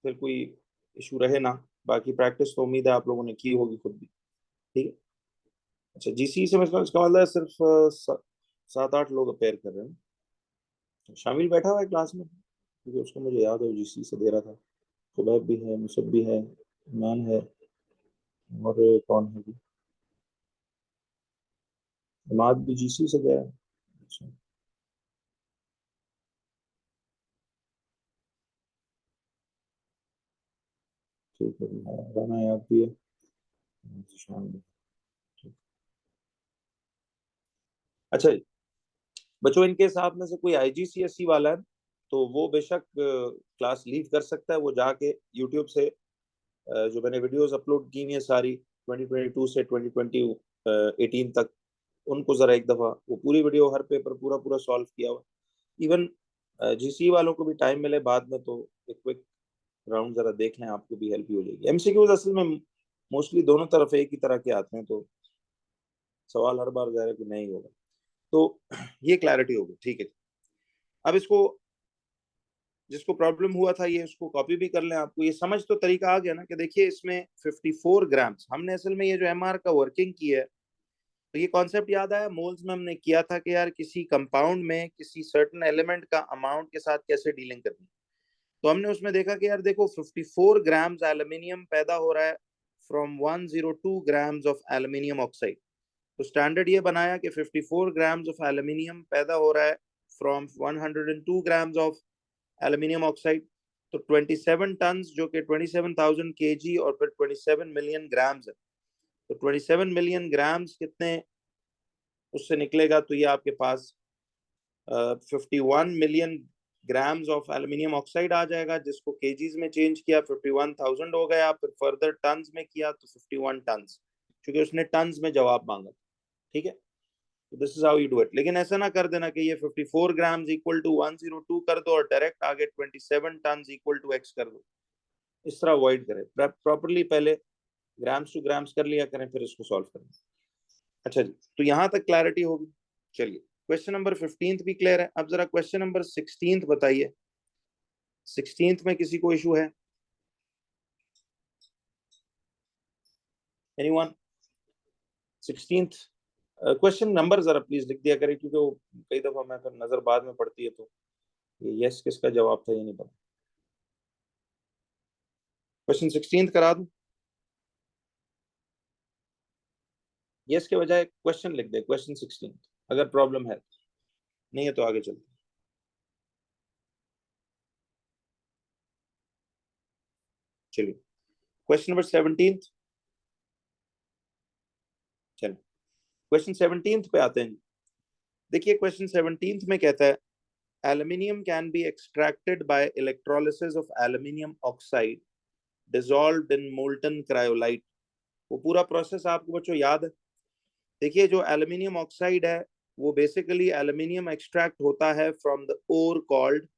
Speaker 1: फिर कोई इशू रहे ना। बाकी प्रैक्टिस तो उम्मीद है आप लोगों ने की होगी खुद भी। ठीक है, अच्छा जीसी से मतलब इसका मतलब है सिर्फ 7-8 लोग अपेयर कर रहे हैं। शामिल बैठा हुआ है क्लास में, क्योंकि उसको मुझे याद है जीसी से दे रहा था। सुबैब भी है, मुसब भी है, इमरान है, और कौन है भी, इमाद भी जीसी से गया है। अच्छा ठीक है, राना याद भी है, शामिल है। ठीक। अच्छा बच्चों, इनके हिसाब में से कोई आईजीसीएसई वाला है तो वो बेशक क्लास लीव कर सकता है। वो जाके यूट्यूब से जो मैंने वीडियोस अपलोड की हुई है सारी 2022 से 2018 तक, उनको जरा एक दफा वो पूरी वीडियो हर पेपर पूरा पूरा सॉल्व किया हुआ। इवन जीसी वालों को भी टाइम मिले बाद में तो एक क्विक राउंड जरा देख लें, आपको भी हेल्प ही हो जाएगी। एमसीक्यूज असल में मोस्टली दोनों तरफ एक ही तरह के आते हैं, तो सवाल हर बार जाहिर है कि नहीं होगा। तो ये क्लैरिटी होगी। ठीक है, अब इसको जिसको प्रॉब्लम हुआ था ये उसको कॉपी भी कर लें। आपको ये समझ तो तरीका आ गया ना कि देखिए इसमें 54 ग्राम्स हमने असल में ये जो एमआर का वर्किंग की है, तो ये कॉन्सेप्ट याद आया मोल्स में हमने किया था कि यार किसी कंपाउंड में किसी सर्टेन एलिमेंट का अमाउंट के साथ कैसे डीलिंग करनी। तो हमने उसमें देखा कि यार देखो 54 ग्राम्स एल्यूमिनियम पैदा हो रहा है from 102 grams of aluminium oxide. तो स्टैंडर्ड ये बनाया कि 54 ग्राम्स ऑफ एल्यूमिनियम पैदा हो रहा है from 102 grams of aluminium oxide. तो 27 टन जो कि 27,000 केजी और फिर 27 मिलियन ग्राम्स है, तो 27 मिलियन ग्राम्स कितने उससे निकलेगा? तो ये आपके पास 51 million grams of aluminium oxide आ जाएगा, जिसको केजीज में चेंज किया 51,000 हो गया, फिर फर्दर टन्स में किया तो 51 टन्स, क्योंकि उसने टन्स में जवाब मांगा। ठीक है, this is how you do it. लेकिन ऐसा ना कर देना कि ये 54 ग्राम्स इक्वल टू 102 कर दो और डायरेक्ट आगे 27 टन इक्वल टू एक्स कर दो। इस तरह अवॉइड करें, प्रॉपरली पहले ग्राम्स टू ग्राम्स कर लिया करें, फिर इसको सॉल्व करें। अच्छा जी, तो यहां तक क्लैरिटी होगी। चलिए क्वेश्चन नंबर 15 भी क्लियर है। अब जरा क्वेश्चन नंबर 16 बताइए, 16 में किसी को इशू है? एनीवन? 16 क्वेश्चन नंबर जरा प्लीज लिख दिया करें, क्योंकि वो कई दफा मैं फिर नजर बाद में पड़ती है तो ये यस किसका जवाब था ये नहीं पता। क्वेश्चन 16 करा दूं? यस के बजाय क्वेश्चन लिख दे, क्वेश्चन 16 अगर प्रॉब्लम है। नहीं है तो आगे चलते। चलिए क्वेश्चन नंबर 17। चलिए क्वेश्चन 17 पे आते हैं। देखिए क्वेश्चन 17 में कहता है aluminium can be extracted bye electrolysis of aluminium oxide dissolved in molten cryolite. वो पूरा प्रोसेस आपको बच्चों याद है? देखिए जो एल्यूमिनियम ऑक्साइड है वो बेसिकली एल्यूमिनियम एक्सट्रैक्ट होता है from the ore called,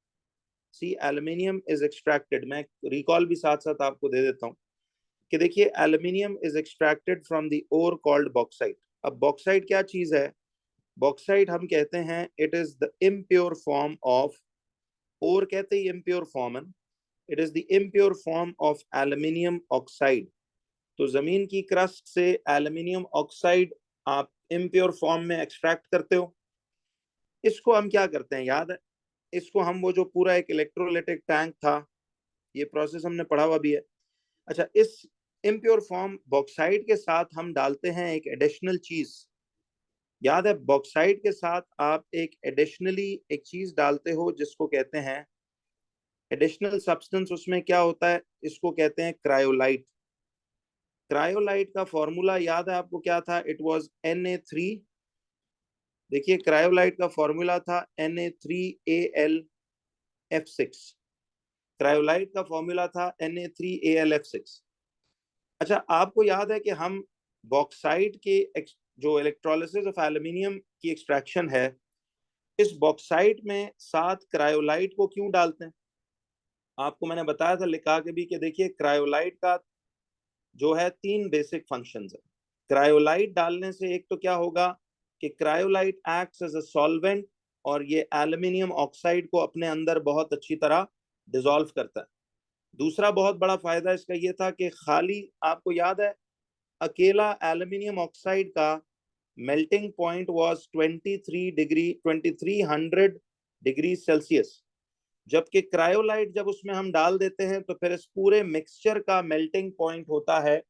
Speaker 1: see aluminium is extracted, मैं रिकॉल भी साथ साथ आपको दे देता हूँ कि देखिए aluminium is extracted from the ore called bauxite. अब बॉक्साइट क्या चीज है? बॉक्साइट हम कहते हैं it is the impure form of, ore कहते ही इम्प्योर फॉर्म है, it is the impure form of aluminium oxide. तो जमीन की क्रस्ट से एल्यूमिनियम ऑक्साइड आप इम्प्योर फॉर्म में एक्सट्रैक्ट करते हो। इसको हम क्या करते हैं याद है? इसको हम वो जो पूरा एक इलेक्ट्रोलाइटिक टैंक था, ये प्रोसेस हमने पढ़ा हुआ भी है। अच्छा, इस इम्प्योर फॉर्म बॉक्साइड के साथ हम डालते हैं एक एडिशनल चीज। याद है बॉक्साइड के साथ आप एक एडिशनली एक चीज डालते हो जिसको कहते हैं एडिशनल सब्सटेंस। उसमें क्या होता है? इसको कहते हैं क्रायोलाइट। क्रायोलाइट का फॉर्मूला याद है आपको क्या था? It was Na3। देखिए क्रायोलाइट का फॉर्मूला था Na3Al F6। क्रायोलाइट का फॉर्मूला था Na3Al F6। अच्छा, आपको याद है कि हम बॉक्साइट के जो इलेक्ट्रोलिसिस ऑफ एल्यूमिनियम की एक्सट्रैक्शन है, इस बॉक्साइट में साथ क्रायोलाइट को क्यों डालते हैं? आपको मैंने बताया था लिखा के भी कि देखिए क्रायोलाइट का जो है 3 बेसिक फंक्शंस है। क्रायोलाइट डालने से एक तो क्या होगा कि cryolite acts as a solvent और ये एल्यूमिनियम ऑक्साइड को अपने अंदर बहुत अच्छी तरह डिसॉल्व करता है। दूसरा बहुत बड़ा फायदा इसका ये था कि खाली आपको याद है अकेला एल्यूमिनियम ऑक्साइड का melting point was 2300 degree Celsius, जबकि क्रायोलाइट जब उसमें हम डाल देते हैं तो फिर इस पूरे मिक्सचर का मेल्टिंग पॉइंट होता है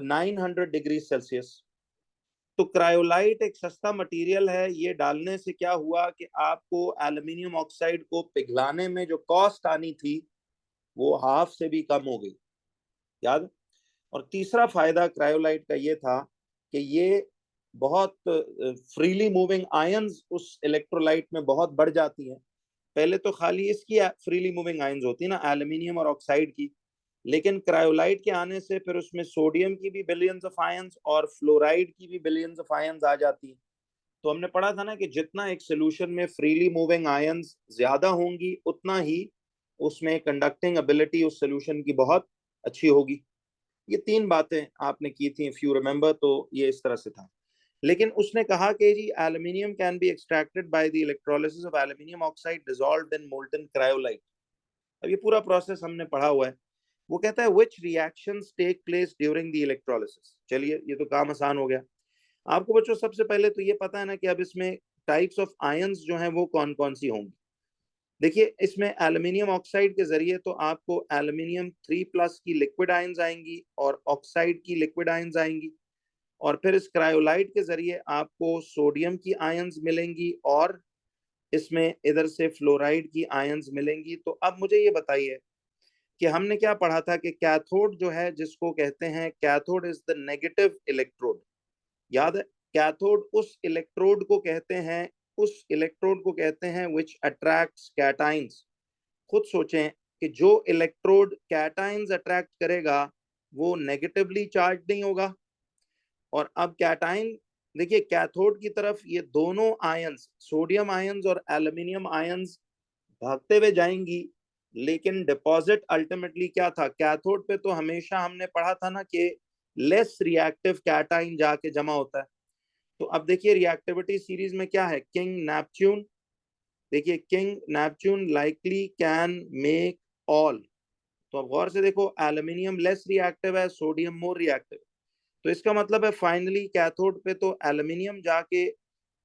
Speaker 1: 900 डिग्री सेल्सियस। तो क्रायोलाइट एक सस्ता मटेरियल है। ये डालने से क्या हुआ कि आपको एल्यूमिनियम ऑक्साइड को पिघलाने में जो कॉस्ट आनी थी वो हाफ से भी कम हो गई। याद? और तीसरा फायदा क्रायोलाइट का ये था कि ये बहुत फ्रीली मूविंग आयंस उस इलेक्ट्रोलाइट में बहुत बढ़ जाती हैं। पहले तो खाली इसकी फ्रीली मूविंग आयंस होती है ना एल्यूमिनियम और ऑक्साइड की, लेकिन क्रायोलाइट के आने से फिर उसमें सोडियम की भी बिलियंस ऑफ आयंस और फ्लोराइड की भी बिलियंस ऑफ आयंस आ जाती है। तो हमने पढ़ा था ना कि जितना एक सोल्यूशन में फ्रीली मूविंग आयंस ज्यादा होंगी उतना ही उसमें कंडक्टिंग एबिलिटी उस सोल्यूशन की बहुत अच्छी होगी। ये 3 बातें आपने की थी इफ यू रिमेंबर, तो ये इस तरह से था। लेकिन उसने कहा कि जी aluminium can be extracted by the electrolysis of aluminium oxide dissolved in molten cryolite. अब ये पूरा प्रोसेस हमने पढ़ा हुआ है। वो कहता है which reactions take place during the electrolysis. चलिए ये तो काम आसान हो गया। आपको बच्चों सबसे पहले तो ये पता है ना कि अब इसमें टाइप्स ऑफ आयंस जो हैं वो कौन कौन सी होंगी। देखिए इसमें एल्यूमिनियम ऑक्साइड के जरिए तो आपको एल्यूमिनियम 3+ की लिक्विड आयंस आएंगी और ऑक्साइड की लिक्विड आयंस आएंगी, और फिर इस क्रायोलाइट के जरिए आपको सोडियम की आयंस मिलेंगी और इसमें इधर से फ्लोराइड की आयंस मिलेंगी। तो अब मुझे ये बताइए कि हमने क्या पढ़ा था कि कैथोड जो है जिसको कहते हैं cathode is the negative electrode. याद है? कैथोड उस इलेक्ट्रोड को कहते हैं, उस इलेक्ट्रोड को कहते हैं विच अट्रैक्ट्स कैटाइंस। खुद सोचें कि जो इलेक्ट्रोड कैटाइंस अट्रैक्ट करेगा वो नेगेटिवली चार्ज नहीं होगा, और अब कैटाइन देखिए कैथोड की तरफ ये दोनों आयंस, सोडियम आयंस और एल्यूमिनियम आयंस, भागते हुए जाएंगी, लेकिन डिपॉजिट अल्टीमेटली क्या था, कैथोड पे तो हमेशा हमने पढ़ा था ना कि लेस रिएक्टिव कैटाइन जाके जमा होता है। तो अब देखिए रिएक्टिविटी सीरीज में क्या है, किंग नेपच्यून, देखिए king Neptune likely can make all. तो अब गौर से देखो, एल्यूमिनियम लेस रिएक्टिव है, सोडियम मोर रिएक्टिव। तो इसका मतलब है फाइनली कैथोड पे तो एल्यूमिनियम जाके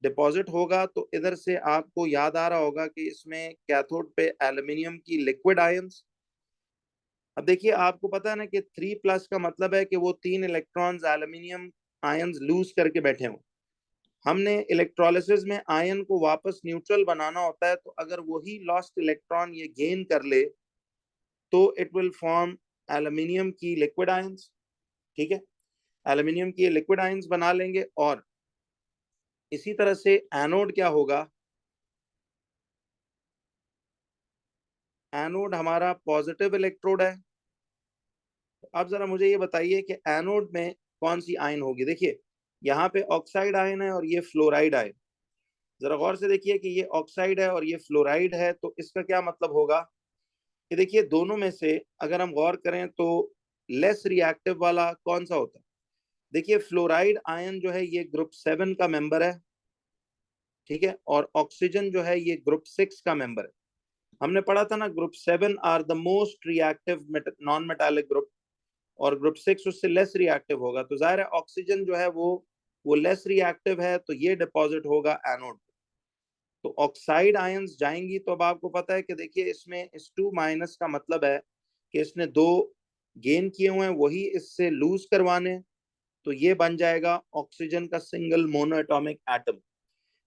Speaker 1: डिपॉजिट होगा। तो इधर से आपको याद आ रहा होगा कि इसमें कैथोड पे एल्यूमिनियम की लिक्विड आयंस। अब देखिए आपको पता है ना कि 3+ का मतलब है कि वो 3 इलेक्ट्रॉन्स एल्यूमिनियम आयंस लूज करके बैठे हों। हमने इलेक्ट्रोलिसिस में आयन को वापस न्यूट्रल बनाना होता है, तो अगर वही लॉस्ट इलेक्ट्रॉन ये गेन कर ले तो इट विल फॉर्म एल्यूमिनियम की लिक्विड आयंस। ठीक है, एल्यूमिनियम की लिक्विड आयंस बना लेंगे। और इसी तरह से एनोड क्या होगा, एनोड हमारा पॉजिटिव इलेक्ट्रोड है। अब जरा मुझे ये बताइए कि एनोड में कौन सी आयन होगी। देखिए यहाँ पे ऑक्साइड आयन है और ये फ्लोराइड आयन। जरा गौर से देखिए कि ये ऑक्साइड है और ये फ्लोराइड है, तो इसका क्या मतलब होगा कि देखिए दोनों में से अगर हम गौर करें तो लेस रिएक्टिव वाला कौन सा होता है। देखिए फ्लोराइड आयन जो है ये ग्रुप 7 का मेंबर है, ठीक है, और ऑक्सीजन जो है ये ग्रुप 6 का मेंबर है। हमने पढ़ा था ना group 7 are the most reactive non metallic group, और ग्रुप 6 उससे लेस रिएक्टिव होगा। तो जाहिर है ऑक्सीजन जो है वो लेस रिएक्टिव है, तो ये डिपॉजिट होगा एनोड। तो ऑक्साइड आयंस जाएंगी। तो अब आपको पता है कि देखिए इसमें इस 2- का मतलब है कि इसने 2 गेन किए हुए हैं, वही इससे लूज करवाने। तो ये बन जाएगा ऑक्सीजन का सिंगल मोनो एटॉमिक एटम।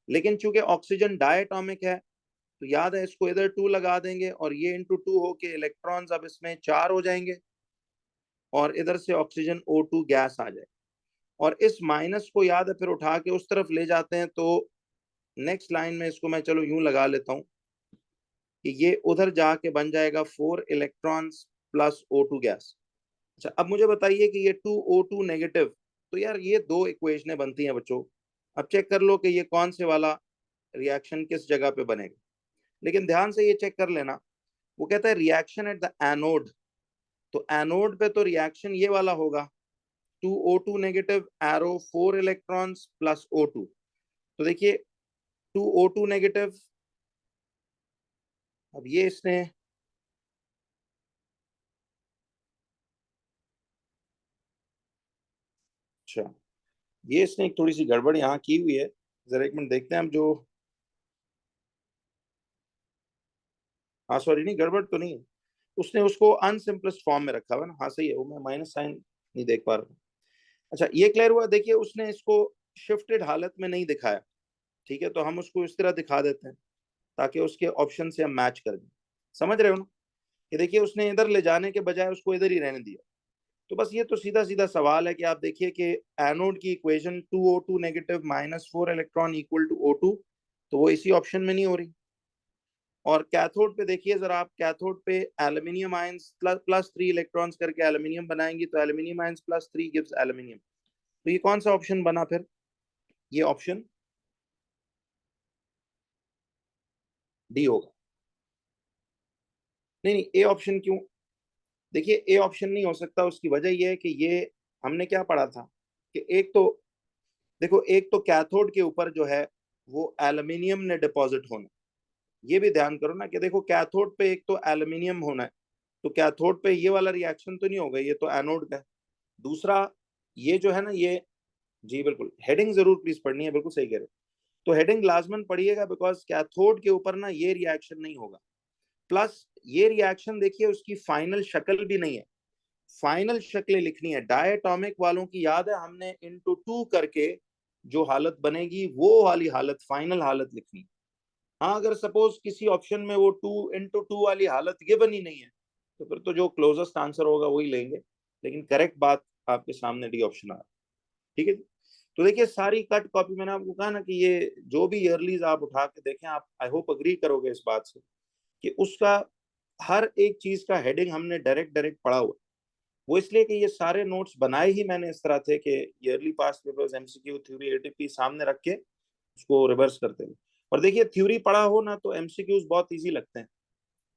Speaker 1: लेकिन चूंकि ऑक्सीजन डायटॉमिक है, तो याद है इसको इधर 2 लगा देंगे और ये इंटू 2 होके इलेक्ट्रॉन्स अब इसमें 4 हो जाएंगे, और इधर से ऑक्सीजन O2 गैस आ जाए। और इस माइनस को याद है फिर उठा के उस तरफ ले जाते हैं। तो नेक्स्ट लाइन में इसको मैं चलो यूं लगा लेता हूं कि ये उधर जाके बन जाएगा 4 इलेक्ट्रॉन्स प्लस O2 गैस। अच्छा अब मुझे बताइए कि ये 2O2 नेगेटिव, तो यार ये 2 इक्वेशनें बनती हैं बच्चों। अब चेक कर लो कि ये कौन से वाला रिएक्शन किस जगह पे बनेगा। लेकिन ध्यान से ये चेक कर लेना, वो कहता है रिएक्शन एट द एनोड। तो एनोड पे तो रिएक्शन ये वाला होगा, 2O2 negative arrow 4 electrons plus O2। तो देखिए 2O2 नेगेटिव, अब ये इसने, अच्छा ये इसने एक थोड़ी सी गड़बड़ यहाँ की हुई है। जरा एक मिनट देखते हैं हम जो, हाँ सॉरी नहीं गड़बड़ तो नहीं है, उसने उसको अनसिंपलेस्ट फॉर्म में रखा हुआ है ना। हाँ सही है, वो मैं माइनस साइन नहीं देख पा रहा हूँ। अच्छा ये क्लियर हुआ। देखिए उसने इसको शिफ्टेड हालत में नहीं दिखाया, ठीक है, तो हम उसको इस तरह दिखा देते हैं ताकि उसके ऑप्शन से हम मैच कर दें। समझ रहे हो ना, कि देखिए उसने इधर ले जाने के बजाय उसको इधर ही रहने दिया। तो बस ये तो सीधा सीधा सवाल है कि आप देखिए कि एनोड की equation 2O2 negative -4 electron equal to O2, तो वो इसी ऑप्शन में नहीं हो रही। और कैथोड पे देखिए जरा आप, कैथोड पे एल्यूमिनियम आयंस +3 इलेक्ट्रॉन्स करके एल्यूमिनियम बनाएंगी, तो एल्यूमिनियम आयंस +3 गिव्स एल्यूमिनियम। तो ये कौन सा ऑप्शन बना फिर, ये ऑप्शन डी होगा। नहीं नहीं ए ऑप्शन क्यों, देखिए ए ऑप्शन नहीं हो सकता, उसकी वजह यह है कि ये हमने क्या पढ़ा था कि एक तो देखो, एक तो कैथोड के ऊपर जो है वो एल्यूमिनियम ने डिपॉजिट होना। ये भी ध्यान करो ना कि देखो कैथोड पे एक तो एल्यूमिनियम होना है, तो कैथोड पे ये वाला रिएक्शन तो नहीं होगा, ये तो एनोड का है। दूसरा ये जो है ना ये, जी बिल्कुल हेडिंग जरूर प्लीज पढ़नी है, बिल्कुल सही कह रहे हो। तो हेडिंग लाजमन पढ़िएगा, बिकॉज कैथोड के ऊपर ना ये रिएक्शन नहीं होगा। प्लस ये रिएक्शन देखिए उसकी फाइनल शक्ल भी नहीं है, फाइनल शक्लें लिखनी है। डायटोमिक वालों की याद है, हमने इंटू 2 करके जो हालत बनेगी वो वाली हालत, फाइनल हालत लिखनी। हाँ अगर सपोज किसी ऑप्शन में वो 2 × 2 वाली हालत गिवन ही नहीं है, तो फिर तो जो क्लोजेस्ट आंसर होगा वही लेंगे। लेकिन करेक्ट बात आपके सामने डी ऑप्शन आ रहा है, ठीक है जी। तो देखिए सारी कट कॉपी, मैंने आपको कहा ना कि ये जो भी ईयरलीज आप उठा के देखें, आप आई होप अग्री करोगे इस बात से कि उसका हर एक चीज का हेडिंग हमने डायरेक्ट डायरेक्ट पढ़ा हुआ। वो इसलिए कि ये सारे नोट्स बनाए ही मैंने इस तरह थे कि yearly past papers, MCQ, theory, ATP सामने रख के उसको रिवर्स करते हैं। और देखिए थ्योरी पढ़ा हो ना तो एमसीक्यूज बहुत इजी लगते हैं।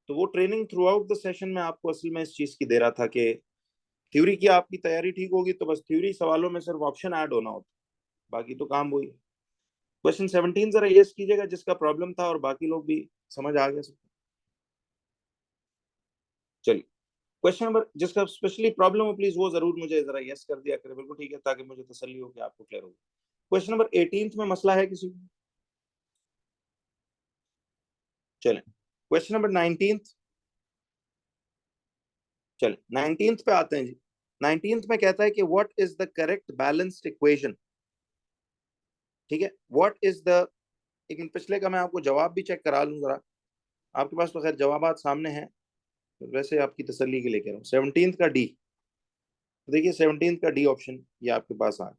Speaker 1: तो वो training through out the session में आपको असल में इस चीज की दे रहा था कि थ्योरी की आपकी तैयारी ठीक होगी तो बस थ्योरी सवालों में सिर्फ ऑप्शन ऐड होना होता, बाकी तो काम वही है। क्वेश्चन 17 जरा यस कीजिएगा जिसका प्रॉब्लम था, और बाकी लोग भी समझ आ गया सब। चलिए क्वेश्चन नंबर जिसका स्पेशली प्रॉब्लम हो प्लीज वो जरूर मुझे जरा यस कर दिया करें। बिल्कुल ठीक है, ताकि मुझे तसल्ली हो कि आपको क्लियर होगा। क्वेश्चन नंबर 18 में मसला है किसी को? चलें क्वेश्चन नंबर 19। चलें 19 पे आते हैं जी। 19 में कहता है कि what is the correct balanced equation. ठीक है, व्हाट इज द, लेकिन पिछले का मैं आपको जवाब भी चेक करा लूं जरा। आपके पास तो खैर जवाब सामने है, तो वैसे आपकी तसल्ली के लिए कह रहा हूँ। 17 का डी, तो देखिए 17 का डी ऑप्शन ये आपके पास आ गया।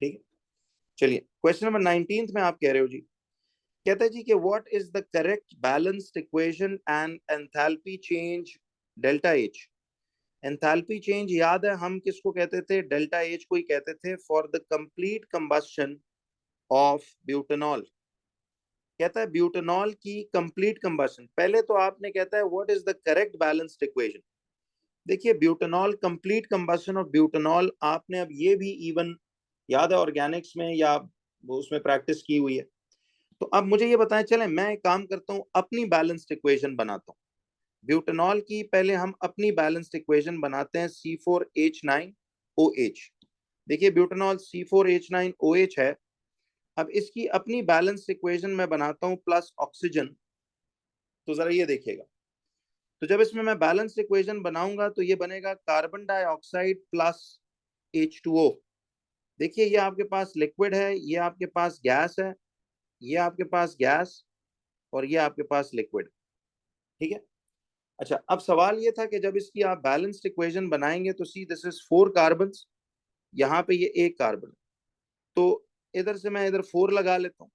Speaker 1: ठीक है, चलिए क्वेश्चन नंबर 19 में आप कह रहे हो जी, कहता है जी कि what is the correct balanced equation and enthalpy change delta H. Enthalpy change याद है हम किसको कहते थे? डेल्टा एच को ही कहते थे for the complete combustion of butanol. कहता है ब्यूटेनॉल की कंप्लीट कंबस्शन। पहले तो आपने कहता है what is the correct balanced equation. देखिए butanol, complete combustion of butanol, आपने अब ये भी इवन याद है ऑर्गेनिक्स में या वो उसमें प्रैक्टिस की हुई है। तो अब मुझे ये बताएं, चलें मैं एक काम करता हूं, अपनी बैलेंस्ड इक्वेशन बनाता हूं ब्यूटेनॉल की। पहले हम अपनी बैलेंस्ड इक्वेशन बनाते हैं C4H9OH। देखिए ब्यूटेनॉल C4H9OH है। अब इसकी अपनी बैलेंस्ड इक्वेशन मैं बनाता हूं प्लस ऑक्सीजन। तो जरा ये देखिएगा, तो जब इसमें मैं बैलेंस्ड इक्वेशन बनाऊंगा तो ये बनेगा कार्बन डाइऑक्साइड प्लस H2O। देखिए ये आपके पास लिक्विड है, ये आपके पास गैस है, ये आपके पास गैस, और ये आपके पास लिक्विड। ठीक है, अच्छा अब सवाल ये था कि जब इसकी आप बैलेंस्ड इक्वेशन बनाएंगे तो सी दिस इज 4 कार्बन, यहाँ पे ये एक कार्बन, तो इधर से मैं इधर 4 लगा लेता हूँ।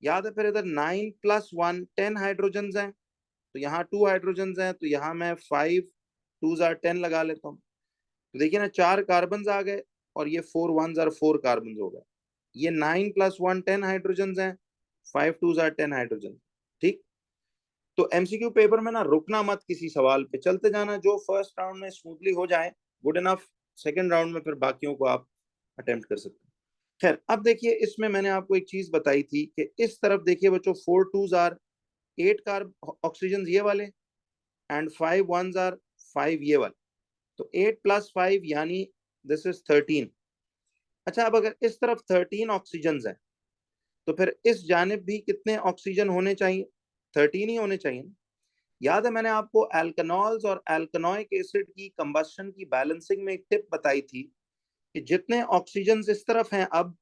Speaker 1: याद है फिर इधर 9 + 1 10 हाइड्रोजन हैं, तो यहाँ 2 हाइड्रोजन हैं, तो यहाँ मैं 5 2 जार 10 लगा लेता हूँ। तो देखिए ना 4 कार्बन आ गए, और ये 4 1 जार 4 कार्बन हो गए। ये 9 + 1 10 हाइड्रोजन हैं, 5 2 जार 10 हाइड्रोजन। ठीक, तो एमसीक्यू पेपर में ना रुकना मत, किसी सवाल पे चलते जाना, जो फर्स्ट राउंड में स्मूथली हो जाए गुड इनफ, सेकंड राउंड में फिर बाकियों को आप अटेम्प्ट कर सकते हैं। खैर अब देखिए इसमें मैंने आपको एक चीज बताई थी कि इस तरफ देखिए बच्चों 4 2 जार 8 कार्ब ऑक्सीजन ये वाले, एंड 5 1 जार 5 ये वाले, तो 8 + 5 यानी दिस इज 13। अच्छा अब अगर इस तरफ 13 ऑक्सीजन है तो फिर इस जानिब भी कितने ऑक्सीजन होने चाहिए? 13 ही होने चाहिए। याद है मैंने आपको एल्कनॉल्स और एल्कनोइक एसिड की कंबस्शन की बैलेंसिंग में एक टिप बताई थी कि जितने ऑक्सीजन इस तरफ हैं अब,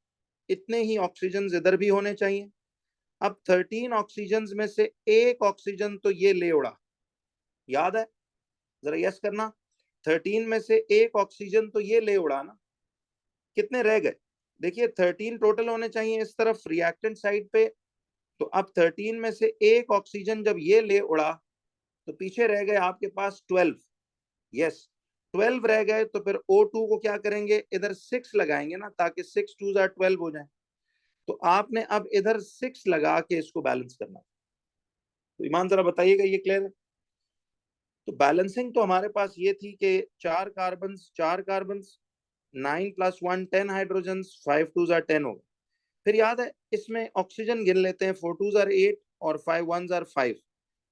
Speaker 1: इतने ही ऑक्सीजन इधर भी होने चाहिए। अब 13 ऑक्सीजन में से एक ऑक्सीजन तो ये ले उड़ा, याद है, जरा यस करना। 13 में से एक ऑक्सीजन तो ये ले उड़ा ना, कितने रह गए? देखिए 13 टोटल होने चाहिए इस तरफ रिएक्टेंट साइड पे, तो अब 13 में से एक ऑक्सीजन जब ये ले उड़ा तो पीछे रह गए आपके पास 12। यस, 12 रह गए, तो फिर O2 को क्या करेंगे, इधर 6 लगाएंगे ना, ताकि 6 2 जार 12 हो जाए। तो आपने अब इधर 6 लगा के इसको बैलेंस करना। तो ईमान जरा बताइएगा ये क्लियर है? तो बैलेंसिंग तो हमारे पास ये थी कि 4 कार्बन 9 + 1 10 हाइड्रोजन, 5 2 जार 10 हो गए। फिर याद है इसमें ऑक्सीजन गिन लेते हैं, 4 2 जार 8 और 5 1 जार 5,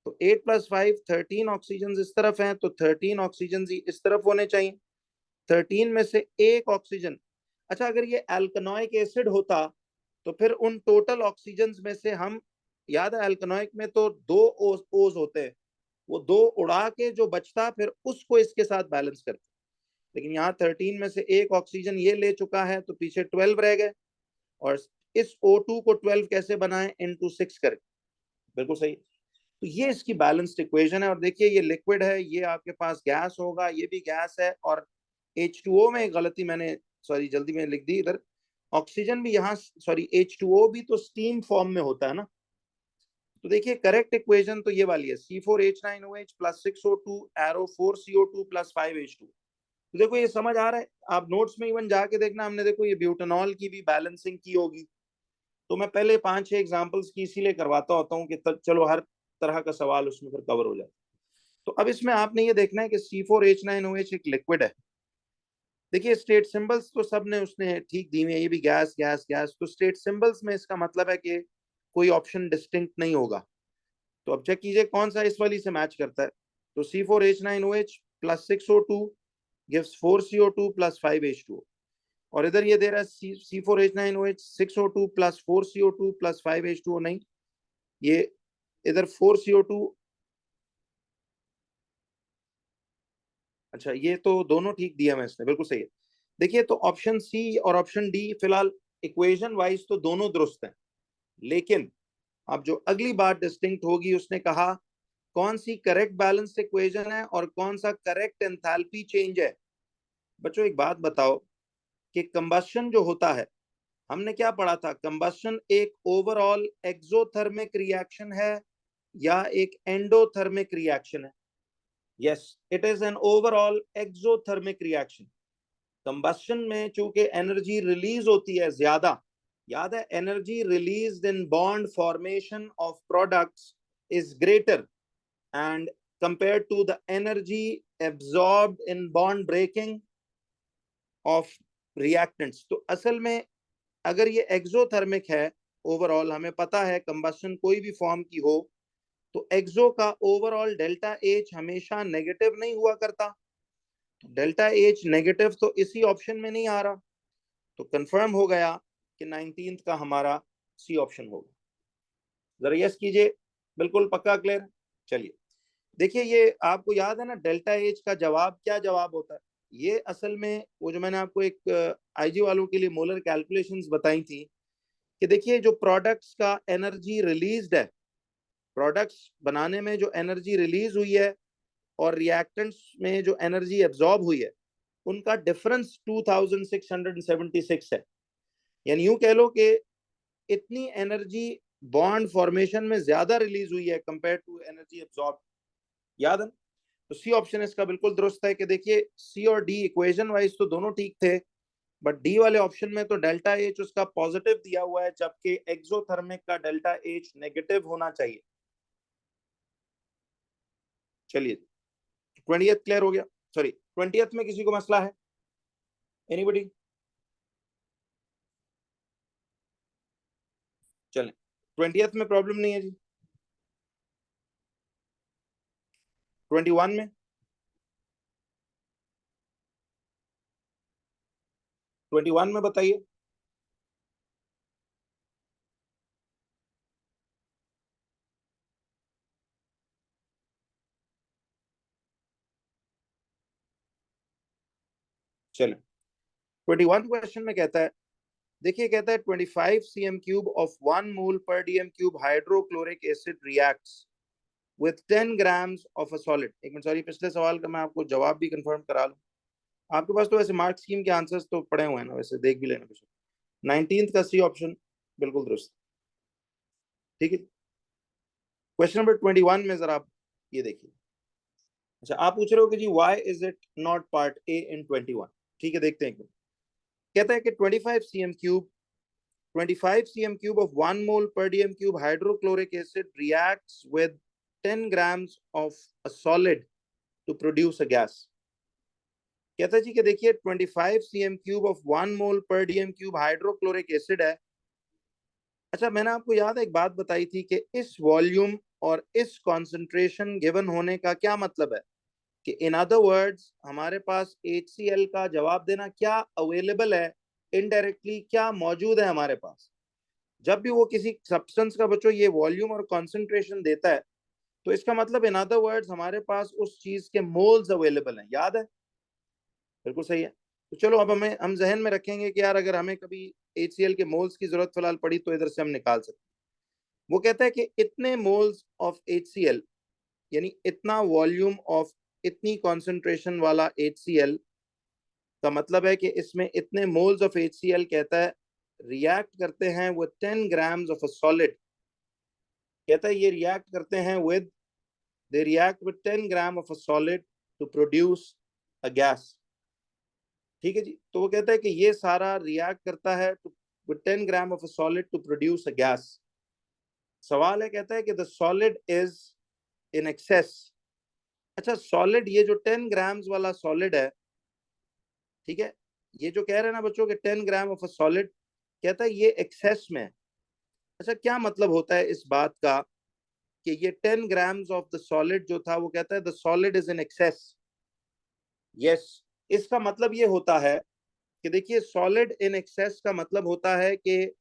Speaker 1: तो 8 + 5 13 ऑक्सीजन इस तरफ हैं, तो 13 ऑक्सीजन इस तरफ होने चाहिए। 13 में से एक ऑक्सीजन, अच्छा अगर ये एल्कनोइक एसिड होता तो फिर उन टोटल ऑक्सीजन में से हम, याद है एल्कनोइक में तो 2 ओज होते हैं, वो 2 उड़ा के जो बचता फिर उसको इसके साथ बैलेंस करते। लेकिन यहाँ 13 में से एक ऑक्सीजन ये ले चुका है, तो पीछे 12 रह गए, और इस O2 को 12 कैसे बनाएं, into 6 करके। बिल्कुल सही। तो ये इसकी बैलेंस्ड इक्वेशन है, और देखिए ये लिक्विड है, ये आपके पास गैस होगा, ये भी गैस है, और H2O में एक गलती मैंने, सॉरी जल्दी में लिख दी इधर, ऑक्सीजन भी यहाँ, सॉरी H2O भी तो स्टीम फॉर्म में होता है ना, तो देखिए करेक्ट इक्वेशन तो ये वाली है, C4H9OH plus 6O2 arrow 4CO2 plus 5H2। तो देखो ये समझ आ रहा है, आप नोट्स में इवन जाके देखना, हमने देखो ये ब्यूटेनॉल की भी बैलेंसिंग की होगी। तो मैं पहले 5-6 एग्जांपल्स की इसीलिए करवाता होता हूँ कि चलो हर तरह का सवाल उसमें फिर कवर हो जाए। तो अब इसमें आपने ये देखना है कि C4H9OH एक लिक्विड है। देखिए स्टेट सिंबल्स तो सब ने उसने ठीक दी हुई है, ये भी गैस गैस गैस, तो स्टेट सिंबल्स में इसका मतलब है कि कोई ऑप्शन डिस्टिंक्ट नहीं होगा। तो अब चेक कीजिए कौन सा इस वाली से मैच करता है। तो C4H9OH plus 6O2 gives 4CO2 plus 5H2। और इधर ये दे रहा है C4H9OH 6O2 plus 4CO2 plus 5H2O। नहीं, ये इधर 4CO2, अच्छा ये तो दोनों ठीक दिया मैं इसने, बिल्कुल सही है। देखिए तो ऑप्शन सी और ऑप्शन डी फिलहाल इक्वेशन वाइज तो दोनों दुरुस्त हैं, लेकिन अब जो अगली बात डिस्टिंक्ट होगी, उसने कहा कौन सी करेक्ट बैलेंस इक्वेशन है और कौन सा करेक्ट एंथैल्पी चेंज है। बच्चों एक बात बताओ कि कंबस्शन जो होता है, हमने क्या पढ़ा था, कंबस्शन एक ओवरऑल एक्सोथर्मिक रिएक्शन है या एक एंडोथर्मिक रिएक्शन है। Yes, it is an overall exothermic reaction. Combustion में चूंकि एनर्जी रिलीज होती है ज्यादा, याद है energy released in bond formation of products is greater and compared to the energy absorbed in bond breaking of reactants। तो असल में अगर ये एक्सोथर्मिक है, ओवरऑल हमें पता है कंबस्शन कोई भी फॉर्म की हो, तो एक्सो का ओवरऑल डेल्टा एच हमेशा नेगेटिव नहीं हुआ करता। तो डेल्टा एच नेगेटिव तो इसी ऑप्शन में नहीं आ रहा, तो कंफर्म हो गया कि 19th का हमारा सी ऑप्शन होगा। जरा यस कीजिए, बिल्कुल पक्का क्लियर। चलिए देखिए, ये आपको याद है ना डेल्टा एच का जवाब क्या जवाब होता है। ये असल में वो जो मैंने आपको एक आईजी वालों के लिए मोलर कैलकुलेशंस बताई थी कि देखिए जो प्रोडक्ट्स का एनर्जी रिलीज्ड है, प्रोडक्ट्स बनाने में जो एनर्जी रिलीज हुई है और रिएक्टेंट्स में जो एनर्जी एब्जॉर्ब हुई है, उनका डिफरेंस 2676 है। यानी यूं कह लो कि इतनी एनर्जी बॉन्ड फॉर्मेशन में ज्यादा रिलीज हुई है कंपेयर टू एनर्जी एब्जॉर्ब। याद है, तो सी ऑप्शन इसका बिल्कुल दुरुस्त है कि देखिए सी और डी इक्वेशन वाइज तो दोनों ठीक थे, बट डी वाले ऑप्शन में तो डेल्टा एच उसका पॉजिटिव दिया हुआ है, जबकि एक्सोथर्मिक का डेल्टा एच नेगेटिव होना चाहिए। चलिए 20th क्लियर हो गया। सॉरी 20th में किसी को मसला है, एनीबडी? चलें 20th में प्रॉब्लम नहीं है जी। 21 में, 21 में बताइए। चलें 21 क्वेश्चन में कहता है, देखिए कहता है 25 cm³ of 1 mole per dm³ hydrochloric acid reacts with 10 grams of a solid। एक मिनट, सॉरी पिछले सवाल का मैं आपको जवाब भी कंफर्म करा लूं। आपके पास तो वैसे मार्क स्कीम के आंसर्स तो पड़े हुए हैं ना, वैसे देख भी लेना कुछ। 19th का सी ऑप्शन बिल्कुल दुरुस्त। ठीक है, क्वेश्चन नंबर 21 में जरा आप ये देखिए। अच्छा आप पूछ रहे हो कि जी why is it not part A in 21। ठीक है, देखते हैं। कहता है कि 25 cm³ of 1 mole per dm³ hydrochloric acid reacts with 10 grams of a solid to produce a gas। कहता है जी कि देखिए 25 cm³ of 1 mole per dm³ hydrochloric acid है। अच्छा मैंने आपको याद है एक बात बताई थी कि इस वॉल्यूम और इस कॉन्सेंट्रेशन गिवन होने का क्या मतलब है, कि इन अदर वर्ड्स हमारे पास HCl का जवाब देना क्या अवेलेबल है, इनडायरेक्टली क्या मौजूद है हमारे पास। जब भी वो किसी सब्सटेंस का बच्चों ये वॉल्यूम और कॉन्सेंट्रेशन देता है, तो इसका मतलब इन अदर वर्ड्स हमारे पास उस चीज के मोल्स अवेलेबल हैं। याद है, बिल्कुल सही है। तो चलो अब हम जहन में रखेंगे कि यार अगर हमें कभी HCl के मोल्स की जरूरत फिलहाल पड़ी तो इधर से हम निकाल सकते हैं। वो कहता है कि इतने मोल्स ऑफ HCl, यानी इतना वॉल्यूम ऑफ इतनी कॉन्सेंट्रेशन वाला HCl का मतलब है कि इसमें इतने मोल्स ऑफ HCl कहता है रिएक्ट करते हैं वो 10 ग्राम्स ऑफ अ सॉलिड कहता है ये रिएक्ट करते हैं with, they react with 10 gram of a solid to produce a gas. ठीक है जी, तो वो कहता है कि ये सारा रिएक्ट करता है with 10 gram of a solid to produce a gas. सवाल है, कहता है कि the solid is in excess. अच्छा, सॉलिड, ये जो 10 ग्राम्स वाला सॉलिड है, ठीक है, ये जो कह रहे हैं ना बच्चों के 10 ग्राम ऑफ अ सॉलिड, कहता है ये एक्सेस में है। अच्छा, क्या मतलब होता है इस बात का कि ये 10 ग्राम्स ऑफ द सॉलिड जो था, वो कहता है the solid is in access. Yes, इसका मतलब ये होता है कि देखिए, सॉलिड इन एक्सेस का मतलब होता है कि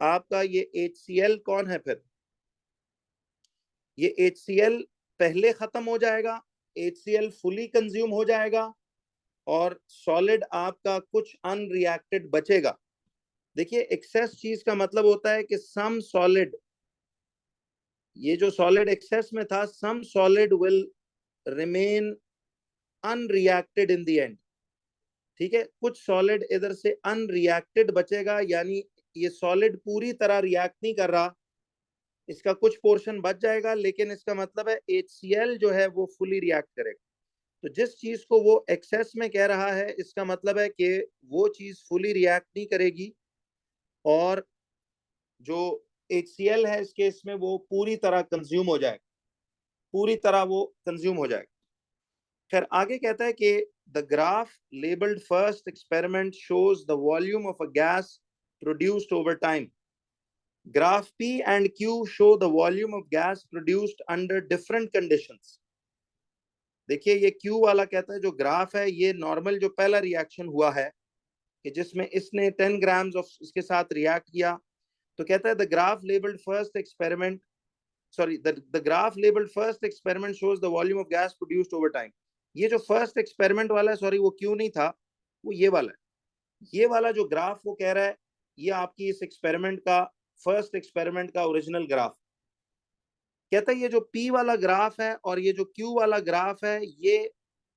Speaker 1: आपका ये HCl कौन है, फिर ये HCl पहले खत्म हो जाएगा, HCl फुली कंज्यूम हो जाएगा, और सॉलिड आपका कुछ अनरिएक्टेड बचेगा। देखिए, एक्सेस चीज का मतलब होता है कि सम सॉलिड, ये जो सॉलिड एक्सेस में था, some solid will remain unreacted in the end. ठीक है, कुछ सॉलिड इधर से अनरिएक्टेड बचेगा, यानी ये सॉलिड पूरी तरह रिएक्ट नहीं कर रहा, इसका कुछ पोर्शन बच जाएगा, लेकिन इसका मतलब है HCl जो है वो फुली रिएक्ट करेगा। तो जिस चीज को वो एक्सेस में कह रहा है, इसका मतलब है कि वो चीज फुली रिएक्ट नहीं करेगी, और जो HCl है इस केस में वो पूरी तरह कंज्यूम हो जाएगा, पूरी तरह वो कंज्यूम हो जाएगा। फिर आगे कहता है कि the graph labelled first experiment shows the volume of a gas produced over time. Graph P and Q show the volume of gas produced under different conditions। देखिए, ये Q वाला कहता है जो ग्राफ है, ये नॉर्मल जो पहला रिएक्शन हुआ है कि जिसमें इसने 10 ग्राम्स ऑफ इसके साथ रिएक्ट किया, तो कहता है the graph labelled first experiment, sorry, the graph labeled first experiment shows the volume of gas produced over time। ये जो फर्स्ट एक्सपेरिमेंट वाला है, सॉरी वो क्यों नहीं था, वो ये वाला है। ये वाला जो ग्राफ वो कह रहा है, ये आपकी इस एक्सपेरिमेंट का, फर्स्ट एक्सपेरिमेंट का ओरिजिनल ग्राफ। कहता है ये जो P वाला ग्राफ है और ये जो Q वाला ग्राफ है, ये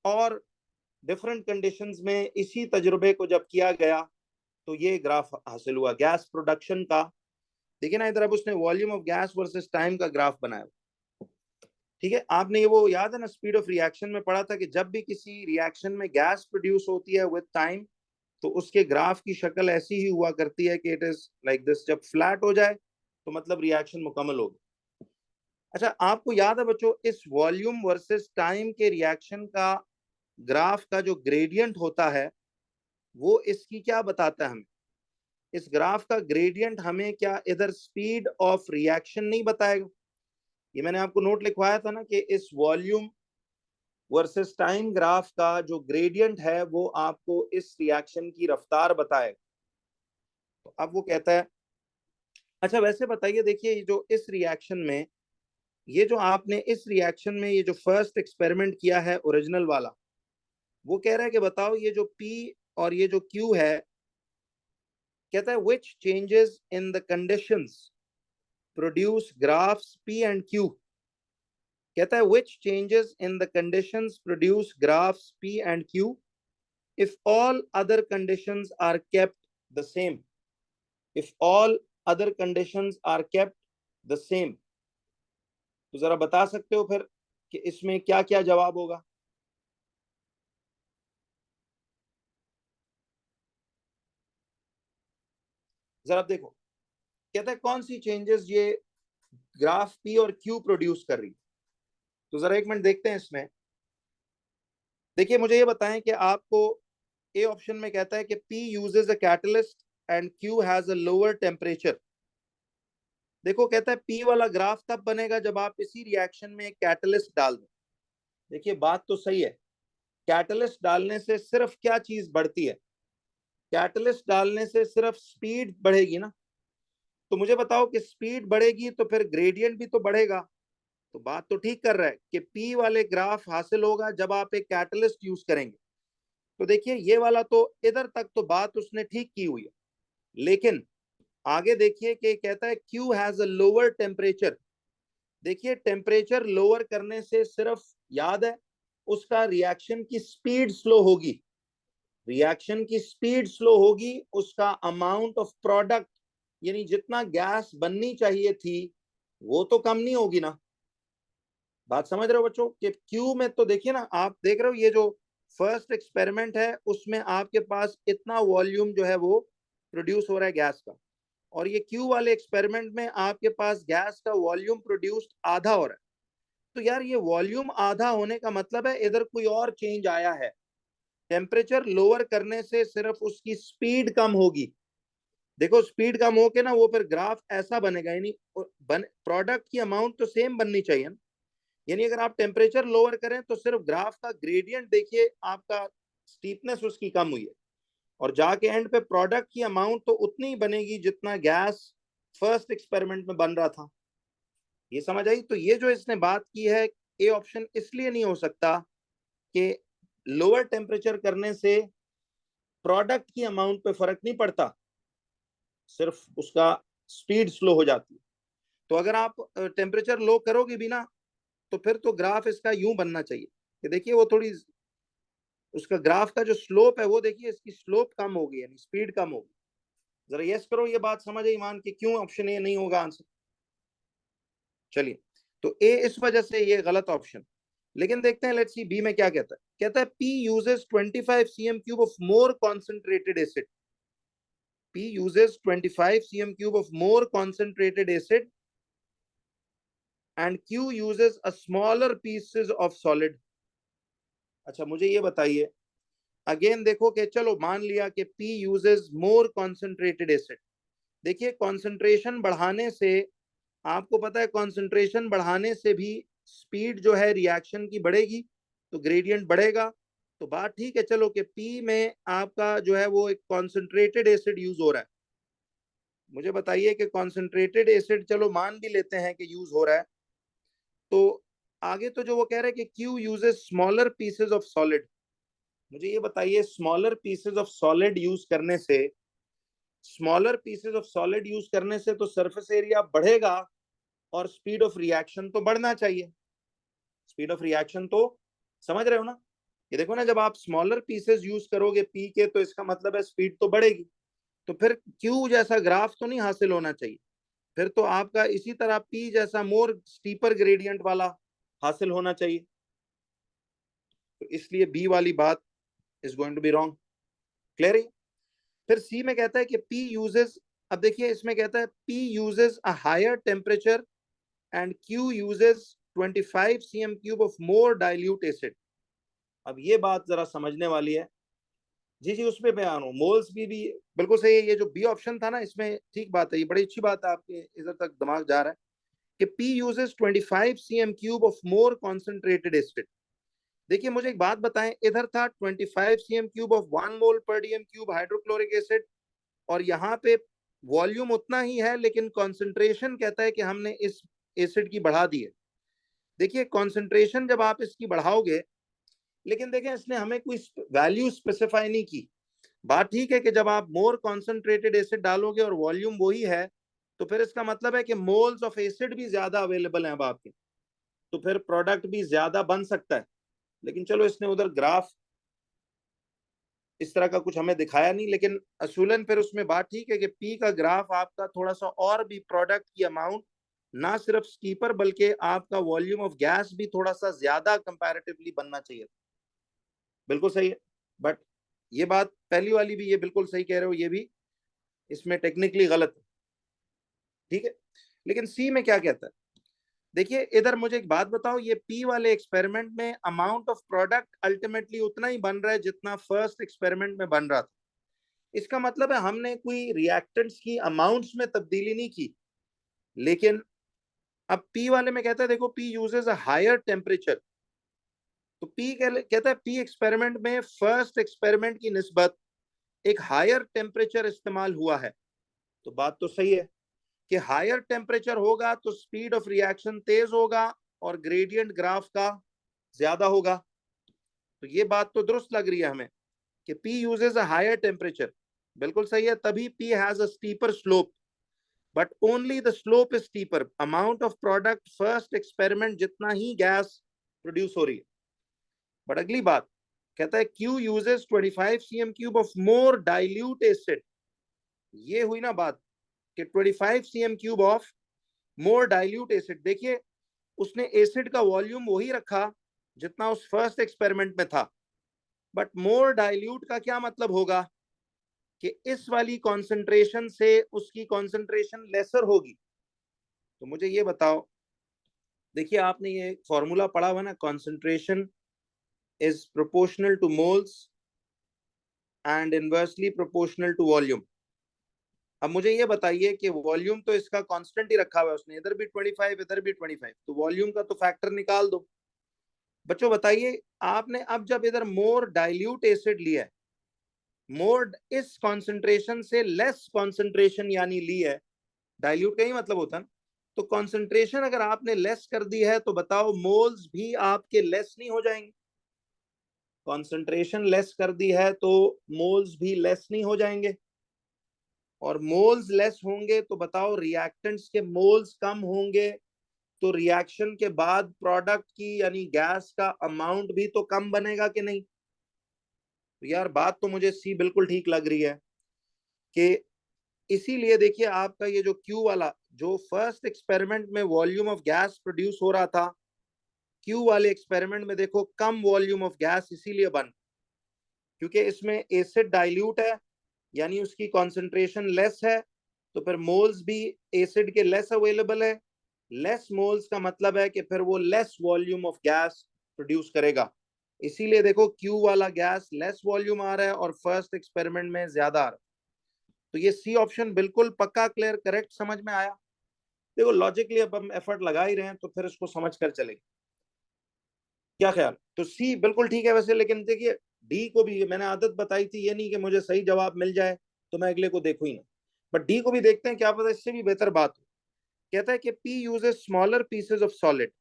Speaker 1: और डिफरेंट कंडीशंस में इसी तजुर्बे को जब किया गया तो ये ग्राफ हासिल हुआ गैस प्रोडक्शन का। देखिए ना, इधर अब उसने volume of gas versus time का ग्राफ बनाया। ठीक है, आपने ये वो याद है ना, स्पीड ऑफ रिएक्शन में पढ़ा था कि जब भी किसी रिएक्शन में गैस प्रोड्यूस होती है विद टाइम, तो उसके ग्राफ की शक्ल ऐसी ही हुआ करती है कि इट इज लाइक दिस। जब फ्लैट हो जाए तो मतलब रिएक्शन मुकम्मल होगी। अच्छा, आपको याद है बच्चों, इस वॉल्यूम वर्सेस टाइम के रिएक्शन का ग्राफ का जो ग्रेडियंट होता है, वो इसकी क्या बताता है हमें? इस ग्राफ का ग्रेडियंट हमें क्या इधर स्पीड ऑफ रिएक्शन नहीं बताएगा? ये मैंने आपको नोट लिखवाया था ना कि इस वॉल्यूम वर्सेस टाइम ग्राफ का जो ग्रेडियंट है वो आपको इस रिएक्शन की रफ्तार बताएगा। तो अब वो कहता है, अच्छा वैसे बताइए, देखिए जो इस रिएक्शन में, ये जो आपने इस रिएक्शन में ये जो फर्स्ट एक्सपेरिमेंट किया है ओरिजिनल वाला, वो कह रहा है कि बताओ ये जो P और ये जो Q है, कहता है which changes in the conditions produce graphs P and Q। कहता है which changes in the conditions produce graphs P and Q if all other conditions are kept the same। if all other conditions are kept the same, तो जरा बता सकते हो फिर कि इसमें क्या क्या जवाब होगा? जरा देखो, कहता है कौन सी चेंजेस ये ग्राफ P और Q प्रोड्यूस कर रही। तो जरा एक मिनट देखते हैं इसमें। देखिए, मुझे ये बताएं कि आपको ए ऑप्शन में कहता है कि P uses a catalyst and Q has a lower temperature. देखो, कहता है P वाला ग्राफ तब बनेगा जब आप इसी रिएक्शन में एक कैटलिस्ट डाल दें। देखिए, बात तो सही है, कैटलिस्ट डालने से सिर्फ क्या चीज बढ़ती है? कैटलिस्ट डालने से सिर्फ स्पीड बढ़ेगी ना। तो मुझे बताओ कि स्पीड बढ़ेगी तो फिर ग्रेडियंट भी तो बढ़ेगा। तो बात तो ठीक कर रहा है कि P वाले ग्राफ हासिल होगा जब आप एक कैटलिस्ट यूज करेंगे। तो देखिए, ये वाला तो इधर तक तो बात उसने ठीक की हुई है, लेकिन आगे देखिए कि कहता है Q has a lower temperature. देखिए, टेम्परेचर लोअर करने से सिर्फ, याद है, उसका रिएक्शन की स्पीड स्लो होगी। रिएक्शन की स्पीड स्लो होगी, उसका अमाउंट ऑफ प्रोडक्ट, यानी जितना गैस बननी चाहिए थी वो तो कम नहीं होगी ना। बात समझ रहे हो बच्चों कि क्यू में तो देखिए ना, आप देख रहे हो ये जो फर्स्ट एक्सपेरिमेंट है उसमें आपके पास इतना वॉल्यूम जो है वो प्रोड्यूस हो रहा है गैस का, और ये क्यू वाले एक्सपेरिमेंट में आपके पास गैस का वॉल्यूम प्रोड्यूस्ड आधा हो रहा है। तो यार ये वॉल्यूम आधा होने का मतलब है इधर कोई और चेंज आया है। टेम्परेचर लोअर करने से सिर्फ उसकी स्पीड कम होगी। देखो स्पीड कम हो के ना वो फिर ग्राफ ऐसा बनेगा, यानी प्रोडक्ट की अमाउंट तो सेम बननी चाहिए ना। यानी अगर आप टेम्परेचर लोअर करें तो सिर्फ ग्राफ का ग्रेडियंट देखिए, आपका स्टीपनेस उसकी कम हुई है, और जाके एंड पे प्रोडक्ट की अमाउंट तो उतनी ही बनेगी जितना गैस फर्स्ट एक्सपेरिमेंट में बन रहा था। ये समझ आई? तो ये जो इसने बात की है, ए ऑप्शन इसलिए नहीं हो सकता कि लोअर टेम्परेचर करने से प्रोडक्ट की अमाउंट पे फर्क नहीं पड़ता, सिर्फ उसका स्पीड स्लो हो जाती है। तो अगर आप टेम्परेचर लो करोगे भी ना, तो फिर तो ग्राफ इसका यूं बनना चाहिए कि देखिए वो थोड़ी, उसका ग्राफ का जो स्लोप है वो देखिए, इसकी स्लोप कम होगी यानी स्पीड कम होगी। जरा यस करो, ये बात समझ आई ईमान कि क्यों ऑप्शन ए नहीं होगा आंसर। चलिए, तो ए इस वजह से ये गलत ऑप्शन। लेकिन देखते हैं, लेट्स सी बी में क्या कहता है। कहता है P uses 25 cm cube of more concentrated acid. P uses 25 cm cube of more concentrated acid and Q uses a smaller pieces of solid। अच्छा मुझे ये बताइए, अगेन देखो कि चलो मान लिया कि P uses more concentrated acid। देखिए कॉन्सेंट्रेशन बढ़ाने से, आपको पता है कॉन्सेंट्रेशन बढ़ाने से भी स्पीड जो है रिएक्शन की बढ़ेगी, तो ग्रेडियंट बढ़ेगा। तो बात ठीक है, चलो कि P में आपका जो है वो एक कॉन्सेंट्रेटेड एसिड यूज हो रहा है। मुझे बताइए कि कॉन्सेंट्रेटेड एसिड चलो मान भी लेते हैं कि यूज हो रहा है, तो आगे तो जो वो कह रहे हैं कि Q uses smaller pieces of solid. मुझे ये बताइए, smaller pieces of solid use करने से, smaller pieces of solid use करने से तो सरफेस एरिया बढ़ेगा और स्पीड ऑफ रिएक्शन तो बढ़ना चाहिए। स्पीड ऑफ रिएक्शन तो समझ रहे हो ना? ये देखो ना, जब आप स्मॉलर पीसेस यूज करोगे पी के, तो इसका मतलब है स्पीड तो बढ़ेगी। तो फिर क्यू जैसा ग्राफ तो नहीं हासिल होना चाहिए, फिर तो आपका इसी तरह पी जैसा मोर स्टीपर ग्रेडियंट वाला हासिल होना चाहिए। तो इसलिए बी वाली बात is going to be wrong. Clear है? फिर सी में कहता है कि पी यूजेस, अब देखिए इसमें कहता है P uses a higher temperature and Q uses 25 cm cube of more dilute acid. अब ये बात जरा समझने वाली है। जी जी, उसमें बयान हो मोल्स भी बिल्कुल सही है। ये जो बी ऑप्शन था ना, इसमें ठीक बात है, ये बड़ी अच्छी बात है, आपके इधर तक दिमाग जा रहा है कि P uses 25 cm cube of more concentrated acid. देखिए मुझे एक बात बताएं, इधर था 25 cm क्यूब ऑफ 1 मोल पर डीएम क्यूब हाइड्रोक्लोरिक एसिड, और यहाँ पे वॉल्यूम उतना ही है लेकिन कॉन्सेंट्रेशन कहता है कि हमने इस एसिड की बढ़ा दी है। देखिए कॉन्सेंट्रेशन जब आप इसकी बढ़ाओगे, लेकिन देखें इसने हमें कोई वैल्यू स्पेसिफाई नहीं की। बात ठीक है कि जब आप मोर कॉन्सेंट्रेटेड एसिड डालोगे और वॉल्यूम वही है, तो फिर इसका मतलब है कि मोल्स ऑफ एसिड भी ज्यादा अवेलेबल हैं अब आपके, तो फिर प्रोडक्ट भी ज्यादा बन सकता है। लेकिन चलो इसने उधर ग्राफ इस तरह का कुछ हमें दिखाया नहीं, लेकिन असूलन फिर उसमें बात ठीक है कि पी का ग्राफ आपका थोड़ा सा और भी प्रोडक्ट की अमाउंट, ना सिर्फ स्टीपर बल्कि आपका वॉल्यूम ऑफ गैस भी थोड़ा सा ज्यादा कंपैरेटिवली बनना चाहिए। बिल्कुल सही है, बट ये बात पहली वाली भी ये बिल्कुल सही कह रहे हो, ये भी इसमें टेक्निकली गलत है। ठीक है, लेकिन सी में क्या कहता है? देखिए इधर मुझे एक बात बताओ, ये पी वाले एक्सपेरिमेंट में अमाउंट ऑफ प्रोडक्ट अल्टीमेटली उतना ही बन रहा है जितना फर्स्ट एक्सपेरिमेंट में बन रहा था। इसका मतलब है हमने कोई रिएक्टेंट्स की अमाउंट्स में तब्दीली नहीं की। लेकिन अब पी वाले में कहता है, देखो P uses a higher temperature. तो पी कहता है पी एक्सपेरिमेंट में फर्स्ट एक्सपेरिमेंट की निस्बत एक हायर टेम्परेचर इस्तेमाल हुआ है। तो बात तो सही है कि हायर टेम्परेचर होगा तो स्पीड ऑफ रिएक्शन तेज होगा और ग्रेडियंट ग्राफ का ज्यादा होगा। तो ये बात तो दुरुस्त लग रही है हमें कि P uses a higher temperature। बिल्कुल सही है, तभी P has a steeper slope, but only the slope is steeper। amount of product first experiment जितना ही गैस प्रोड्यूस हो रही है। बट अगली बात कहता है Q uses 25 cm cube of more dilute acid। ये हुई ना बात कि 25 cm cube of more dilute acid, देखिए उसने एसिड का वॉल्यूम वही रखा जितना उस फर्स्ट एक्सपेरिमेंट में था, बट मोर डाइल्यूट का क्या मतलब होगा कि इस वाली कॉन्सेंट्रेशन से उसकी कॉन्सेंट्रेशन लेसर होगी। तो मुझे ये बताओ, देखिए आपने ये फॉर्मूला पढ़ा हुआ ना, concentration is proportional to moles and inversely proportional to volume. अब मुझे ये बताइए कि वॉल्यूम तो इसका कांस्टेंट ही रखा हुआ है उसने, इधर भी 25 इधर भी 25, तो वॉल्यूम का तो फैक्टर निकाल दो। बच्चों बताइए, आपने अब जब इधर मोर डाइल्यूट एसिड लिया है, मोर इस कॉन्सेंट्रेशन से लेस कॉन्सेंट्रेशन यानी ली है, डाइल्यूट का ही मतलब होता है ना, तो कॉन्सेंट्रेशन अगर आपने लेस कर दी है तो बताओ मोल्स भी आपके लेस नहीं हो जाएंगे? कॉन्सेंट्रेशन लेस कर दी है तो मोल्स भी लेस नहीं हो जाएंगे? और मोल्स लेस होंगे तो बताओ रिएक्टेंट्स के मोल्स कम होंगे, तो रिएक्शन के बाद प्रोडक्ट की यानी गैस का अमाउंट भी तो कम बनेगा कि नहीं? तो यार बात तो मुझे सी बिल्कुल ठीक लग रही है कि इसीलिए देखिए आपका ये जो क्यू वाला, जो फर्स्ट एक्सपेरिमेंट में वॉल्यूम ऑफ गैस प्रोड्यूस हो रहा था, क्यू वाले एक्सपेरिमेंट में देखो कम वॉल्यूम ऑफ गैस इसीलिए बन, क्योंकि इसमें एसिड डाइल्यूट है यानी उसकी कॉन्सेंट्रेशन लेस है, तो फिर मोल्स भी एसिड के लेस अवेलेबल है। लेस मोल्स का मतलब है कि फिर वो less volume of gas produce करेगा, इसीलिए देखो क्यू वाला गैस लेस वॉल्यूम आ रहा है और फर्स्ट एक्सपेरिमेंट में ज्यादा आ रहा है। तो ये सी ऑप्शन बिल्कुल पक्का क्लियर करेक्ट समझ में आया? देखो लॉजिकली अब हम एफर्ट लगा ही रहे हैं तो फिर इसको समझ कर चलेंगे, क्या ख्याल? तो सी बिल्कुल ठीक है वैसे, लेकिन देखिए डी को भी मैंने आदत बताई थी, ये नहीं कि मुझे सही जवाब मिल जाए तो मैं अगले को देखूं ही ना, बट डी को भी देखते हैं, क्या पता इससे भी बेहतर बात हो। कहता है कि P uses smaller pieces of solid.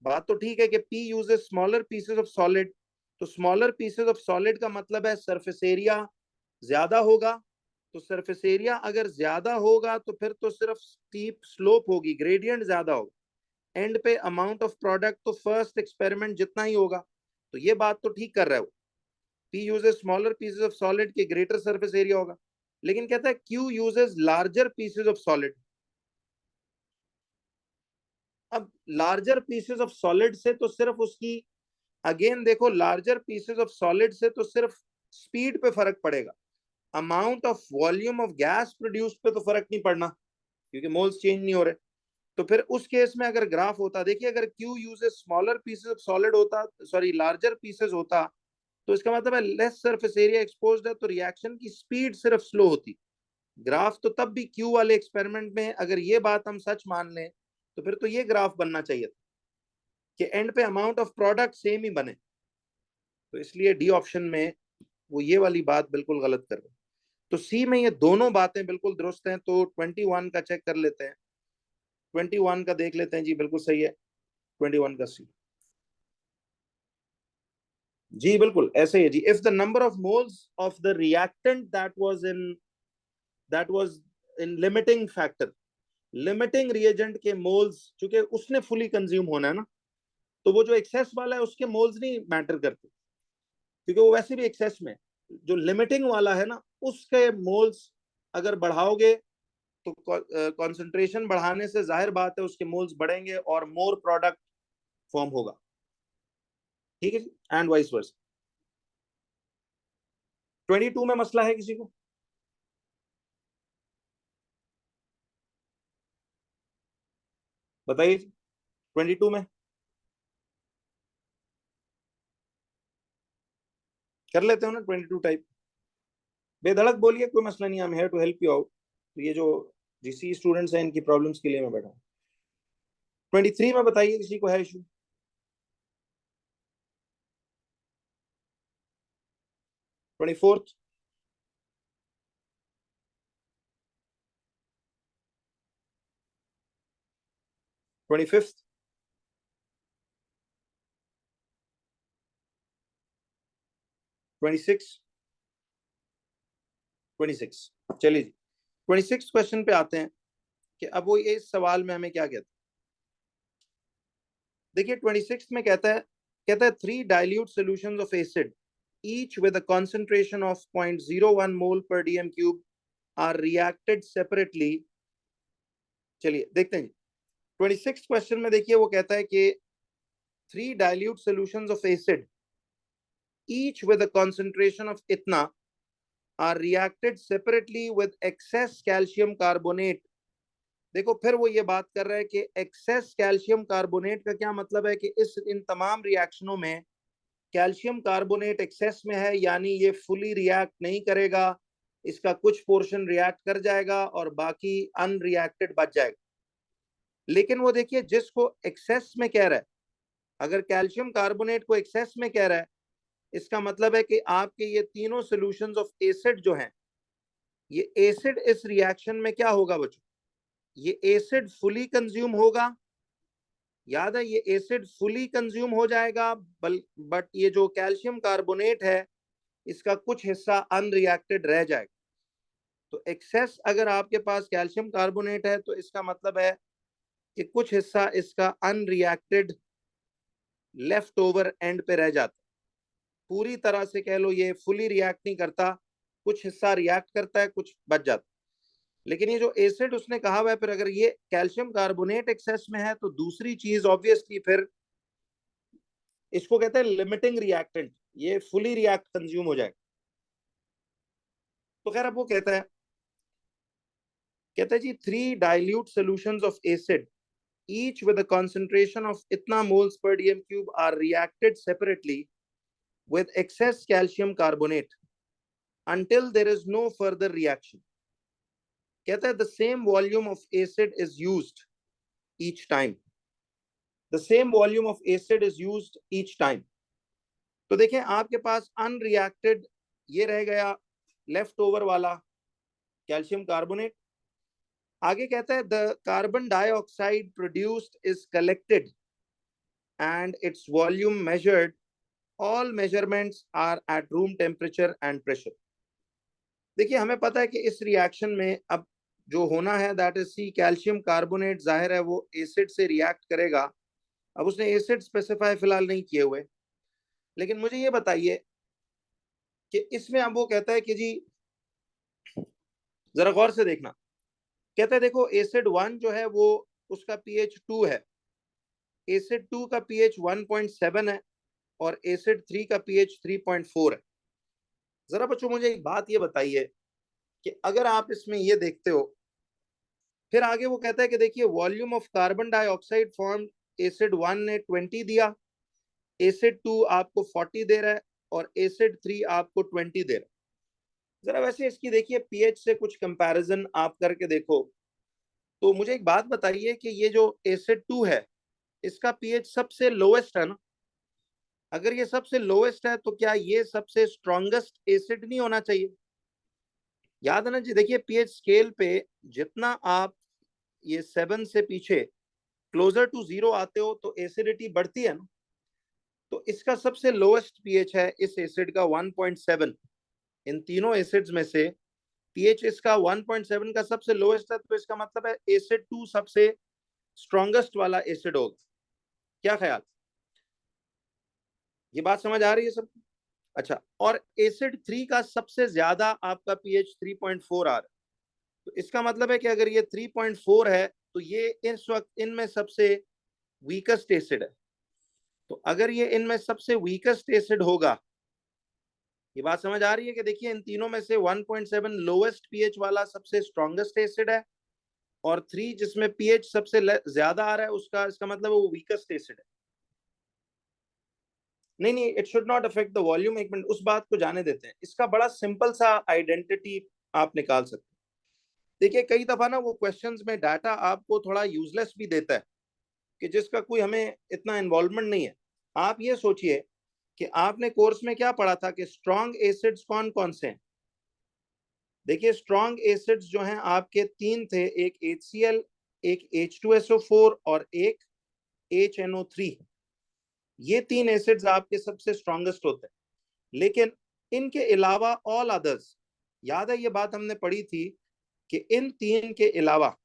Speaker 1: बात तो ठीक है कि P uses smaller pieces of solid, तो स्मॉलर पीसेस ऑफ सॉलिड का मतलब है सरफेस एरिया ज्यादा होगा, तो सरफेस एरिया अगर ज्यादा होगा तो फिर तो सिर्फ स्टीप स्लोप होगी, ग्रेडियंट ज्यादा होगा, एंड पे अमाउंट ऑफ प्रोडक्ट तो फर्स्ट एक्सपेरिमेंट जितना ही होगा। तो ये बात तो ठीक कर रहा है वो, P uses smaller pieces of solid के ग्रेटर सरफेस एरिया होगा। लेकिन कहता है Q uses larger pieces of solid. अब लार्जर पीसेस ऑफ सॉलिड से तो सिर्फ उसकी, अगेन देखो लार्जर पीसेस ऑफ सॉलिड से तो सिर्फ स्पीड पे फर्क पड़ेगा, amount of volume of gas produce पे तो फर्क नहीं पड़ना क्योंकि मोल्स चेंज नहीं हो रहे। तो फिर उस केस में अगर ग्राफ होता, देखिए अगर Q uses smaller pieces of solid होता, सॉरी लार्जर पीसेस होता, तो इसका मतलब है लेस सरफेस एरिया एक्सपोज्ड है तो रिएक्शन की स्पीड सिर्फ स्लो होती। ग्राफ तो तब भी क्यू वाले एक्सपेरिमेंट में अगर ये बात हम सच मान लें तो फिर तो ये ग्राफ बनना चाहिए था कि एंड पे अमाउंट ऑफ प्रोडक्ट सेम ही बने। तो इसलिए डी ऑप्शन में वो ये वाली बात बिल्कुल गलत कर रहे हैं। तो सी में ये दोनों बातें बिल्कुल दुरुस्त हैं, तो 21 का चेक कर लेते हैं, 21 का देख लेते हैं जी, बिल्कुल सही है 21 का सी। जी बिल्कुल ऐसे ही है जी, if the number of moles of the reactant that was in limiting factor, limiting reagent के मोल्स चूंकि उसने फुली कंज्यूम होना है ना, तो वो जो एक्सेस वाला है उसके मोल्स नहीं मैटर करते क्योंकि वो वैसे भी एक्सेस में, जो लिमिटिंग वाला है ना उसके मोल्स अगर बढ़ाओगे तो कंसंट्रेशन बढ़ाने से जाहिर बात है उसके मोल्स बढ़ेंगे और मोर प्रोडक्ट फॉर्म होगा, ठीक है जी, एंड वाइस वर्सा। 22 में मसला है किसी को? बताइए 22 में कर लेते हो ना 22 टाइप, बेधड़क बोलिए, कोई मसला नहीं, I am here to help you out. तो ये जो जीसी स्टूडेंट्स हैं इनकी प्रॉब्लम्स के लिए मैं बैठा हूँ। 23 में बताइए किसी को है इशू? 24th, 25th, 26, 26। चलिए जी 26 क्वेश्चन पे आते हैं कि अब वो ये इस सवाल में हमें क्या कहता है। देखिए 26 में कहता है three dilute solutions of acid each with a concentration of 0.01 mole per dm cube are reacted separately। चलिए देखते हैं जी, 26 क्वेश्चन में देखिए वो कहता है कि 3 dilute solutions of acid each with a concentration of इतना are reacted separately with excess calcium carbonate। देखो फिर वो ये बात कर रहा है कि excess calcium carbonate का क्या मतलब है कि इन तमाम रिएक्शनों में कैल्शियम कार्बोनेट एक्सेस में है, यानी ये फुली रिएक्ट नहीं करेगा, इसका कुछ पोर्शन रिएक्ट कर जाएगा और बाकी अनरिएक्टेड बच जाएगा। लेकिन वो देखिए जिसको एक्सेस में कह रहा है, अगर कैल्शियम कार्बोनेट को एक्सेस में कह रहा है, इसका मतलब है कि आपके ये तीनों सॉल्यूशंस ऑफ एसिड जो हैं, ये एसिड इस रिएक्शन में क्या होगा बच्चों, ये एसिड फुली कंज्यूम होगा। याद है ये एसिड फुली कंज्यूम हो जाएगा, बट ये जो कैल्शियम कार्बोनेट है इसका कुछ हिस्सा अनरिएक्टेड रह जाएगा। तो एक्सेस अगर आपके पास कैल्शियम कार्बोनेट है तो इसका मतलब है कि कुछ हिस्सा इसका अनरिएक्टेड लेफ्ट ओवर एंड पे रह जाता। पूरी तरह से कह लो ये फुली रिएक्ट नहीं करता, कुछ हिस्सा रिएक्ट करता है, कुछ बच जाता। लेकिन ये जो एसिड उसने कहा हुआ है, फिर अगर ये कैल्शियम कार्बोनेट एक्सेस में है तो दूसरी चीज ऑब्वियसली फिर इसको कहते हैं लिमिटिंग रिएक्टेंट, ये फुली रिएक्ट कंज्यूम हो जाएगा। तो खैर अब वो कहता है जी 3 dilute solutions of acid each with a concentration of itna moles per dm cube are reacted separately with excess calcium carbonate until there is no further reaction। कहता है the same volume of acid is used each time, the same volume of acid is used each time। तो देखें आपके पास unreacted ये रह गया left over वाला calcium carbonate. आगे कहता है the carbon dioxide produced is collected and its volume measured, all measurements are at room temperature and pressure. देखिए हमें पता है कि इस रिएक्शन में अब जो होना है that is C calcium carbonate, जाहिर है वो एसिड से रिएक्ट करेगा। अब उसने एसिड स्पेसिफाई फिलहाल नहीं किए हुए, लेकिन मुझे ये बताइए कि इसमें अब वो कहता है कि जी जरा गौर से देखना, कहता है देखो एसिड 1 जो है वो उसका पीएच 2 है, एसिड 2 का पीएच 1.7 है और एसिड 3 का पीएच 3.4 है। जरा बच्चों मुझे एक बात ये बताइए कि अगर आप इसमें ये देखते हो, फिर आगे वो कहता है कि देखिए volume of carbon dioxide form acid 1 ने 20 दिया, एसिड 2 आपको 40 दे रहा है और एसिड 3 आपको 20 दे रहा है। जरा वैसे इसकी देखिए पीएच से कुछ कंपैरिजन आप करके देखो। तो मुझे एक बात बताइए कि ये जो एसिड 2 है इसका पीएच सबसे लोएस्ट है ना, अगर ये सबसे लोएस्ट है तो क्या ये सबसे स्ट्रॉन्गेस्ट एसिड नहीं होना चाहिए? याद है ना जी, देखिए पीएच स्केल पे जितना आप ये 7 से पीछे क्लोजर टू 0 आते हो तो एसिडिटी बढ़ती है ना। तो इसका सबसे लोएस्ट पीएच है इस एसिड का 1.7। इन तीनों एसिड्स में से पीएच इसका 1.7 का सबसे लोएस्ट है, तो इसका मतलब है एसिड 2 सबसे स्ट्रॉन्गेस्ट वाला एसिड होगा। क्या ख्याल, ये बात समझ आ रही है सब? अच्छा, और एसिड 3 का सबसे ज्यादा आपका पीएच 3.4 आ रहा है, तो इसका मतलब है कि अगर ये 3.4 है तो ये इस वक्त इनमें सबसे वीकेस्ट एसिड है। तो अगर ये इनमें सबसे वीकेस्ट एसिड होगा, ये बात समझ आ रही है कि देखिए इन तीनों में से 1.7 लोएस्ट पीएच वाला सबसे स्ट्रॉन्गेस्ट एसिड है और 3 जिसमें पीएच सबसे ज्यादा आ रहा है उसका, इसका मतलब वो वीकेस्ट एसिड है। नहीं नहीं, it should not affect the volume. एक मिनट उस बात को जाने देते हैं, इसका बड़ा सिंपल सा आइडेंटिटी आप निकाल सकते हैं। देखिए कई दफा ना वो क्वेश्चंस में डाटा आपको थोड़ा यूजलेस भी देता है कि जिसका कोई हमें इतना इन्वॉल्वमेंट नहीं है। आप ये सोचिए कि आपने कोर्स में क्या पढ़ा था कि स्ट्रॉन्ग एसिड्स कौन कौन से हैं। देखिए स्ट्रॉन्ग एसिड्स जो हैं आपके 3 थे, एक HCl, एक H2SO4 और एक HNO3। ये 3 एसिड्स आपके सबसे स्ट्रॉन्गेस्ट होते हैं। लेकिन इनके अलावा ऑल अदर्स, याद है ये बात हमने पढ़ी थी कि इन 3 के अलावा,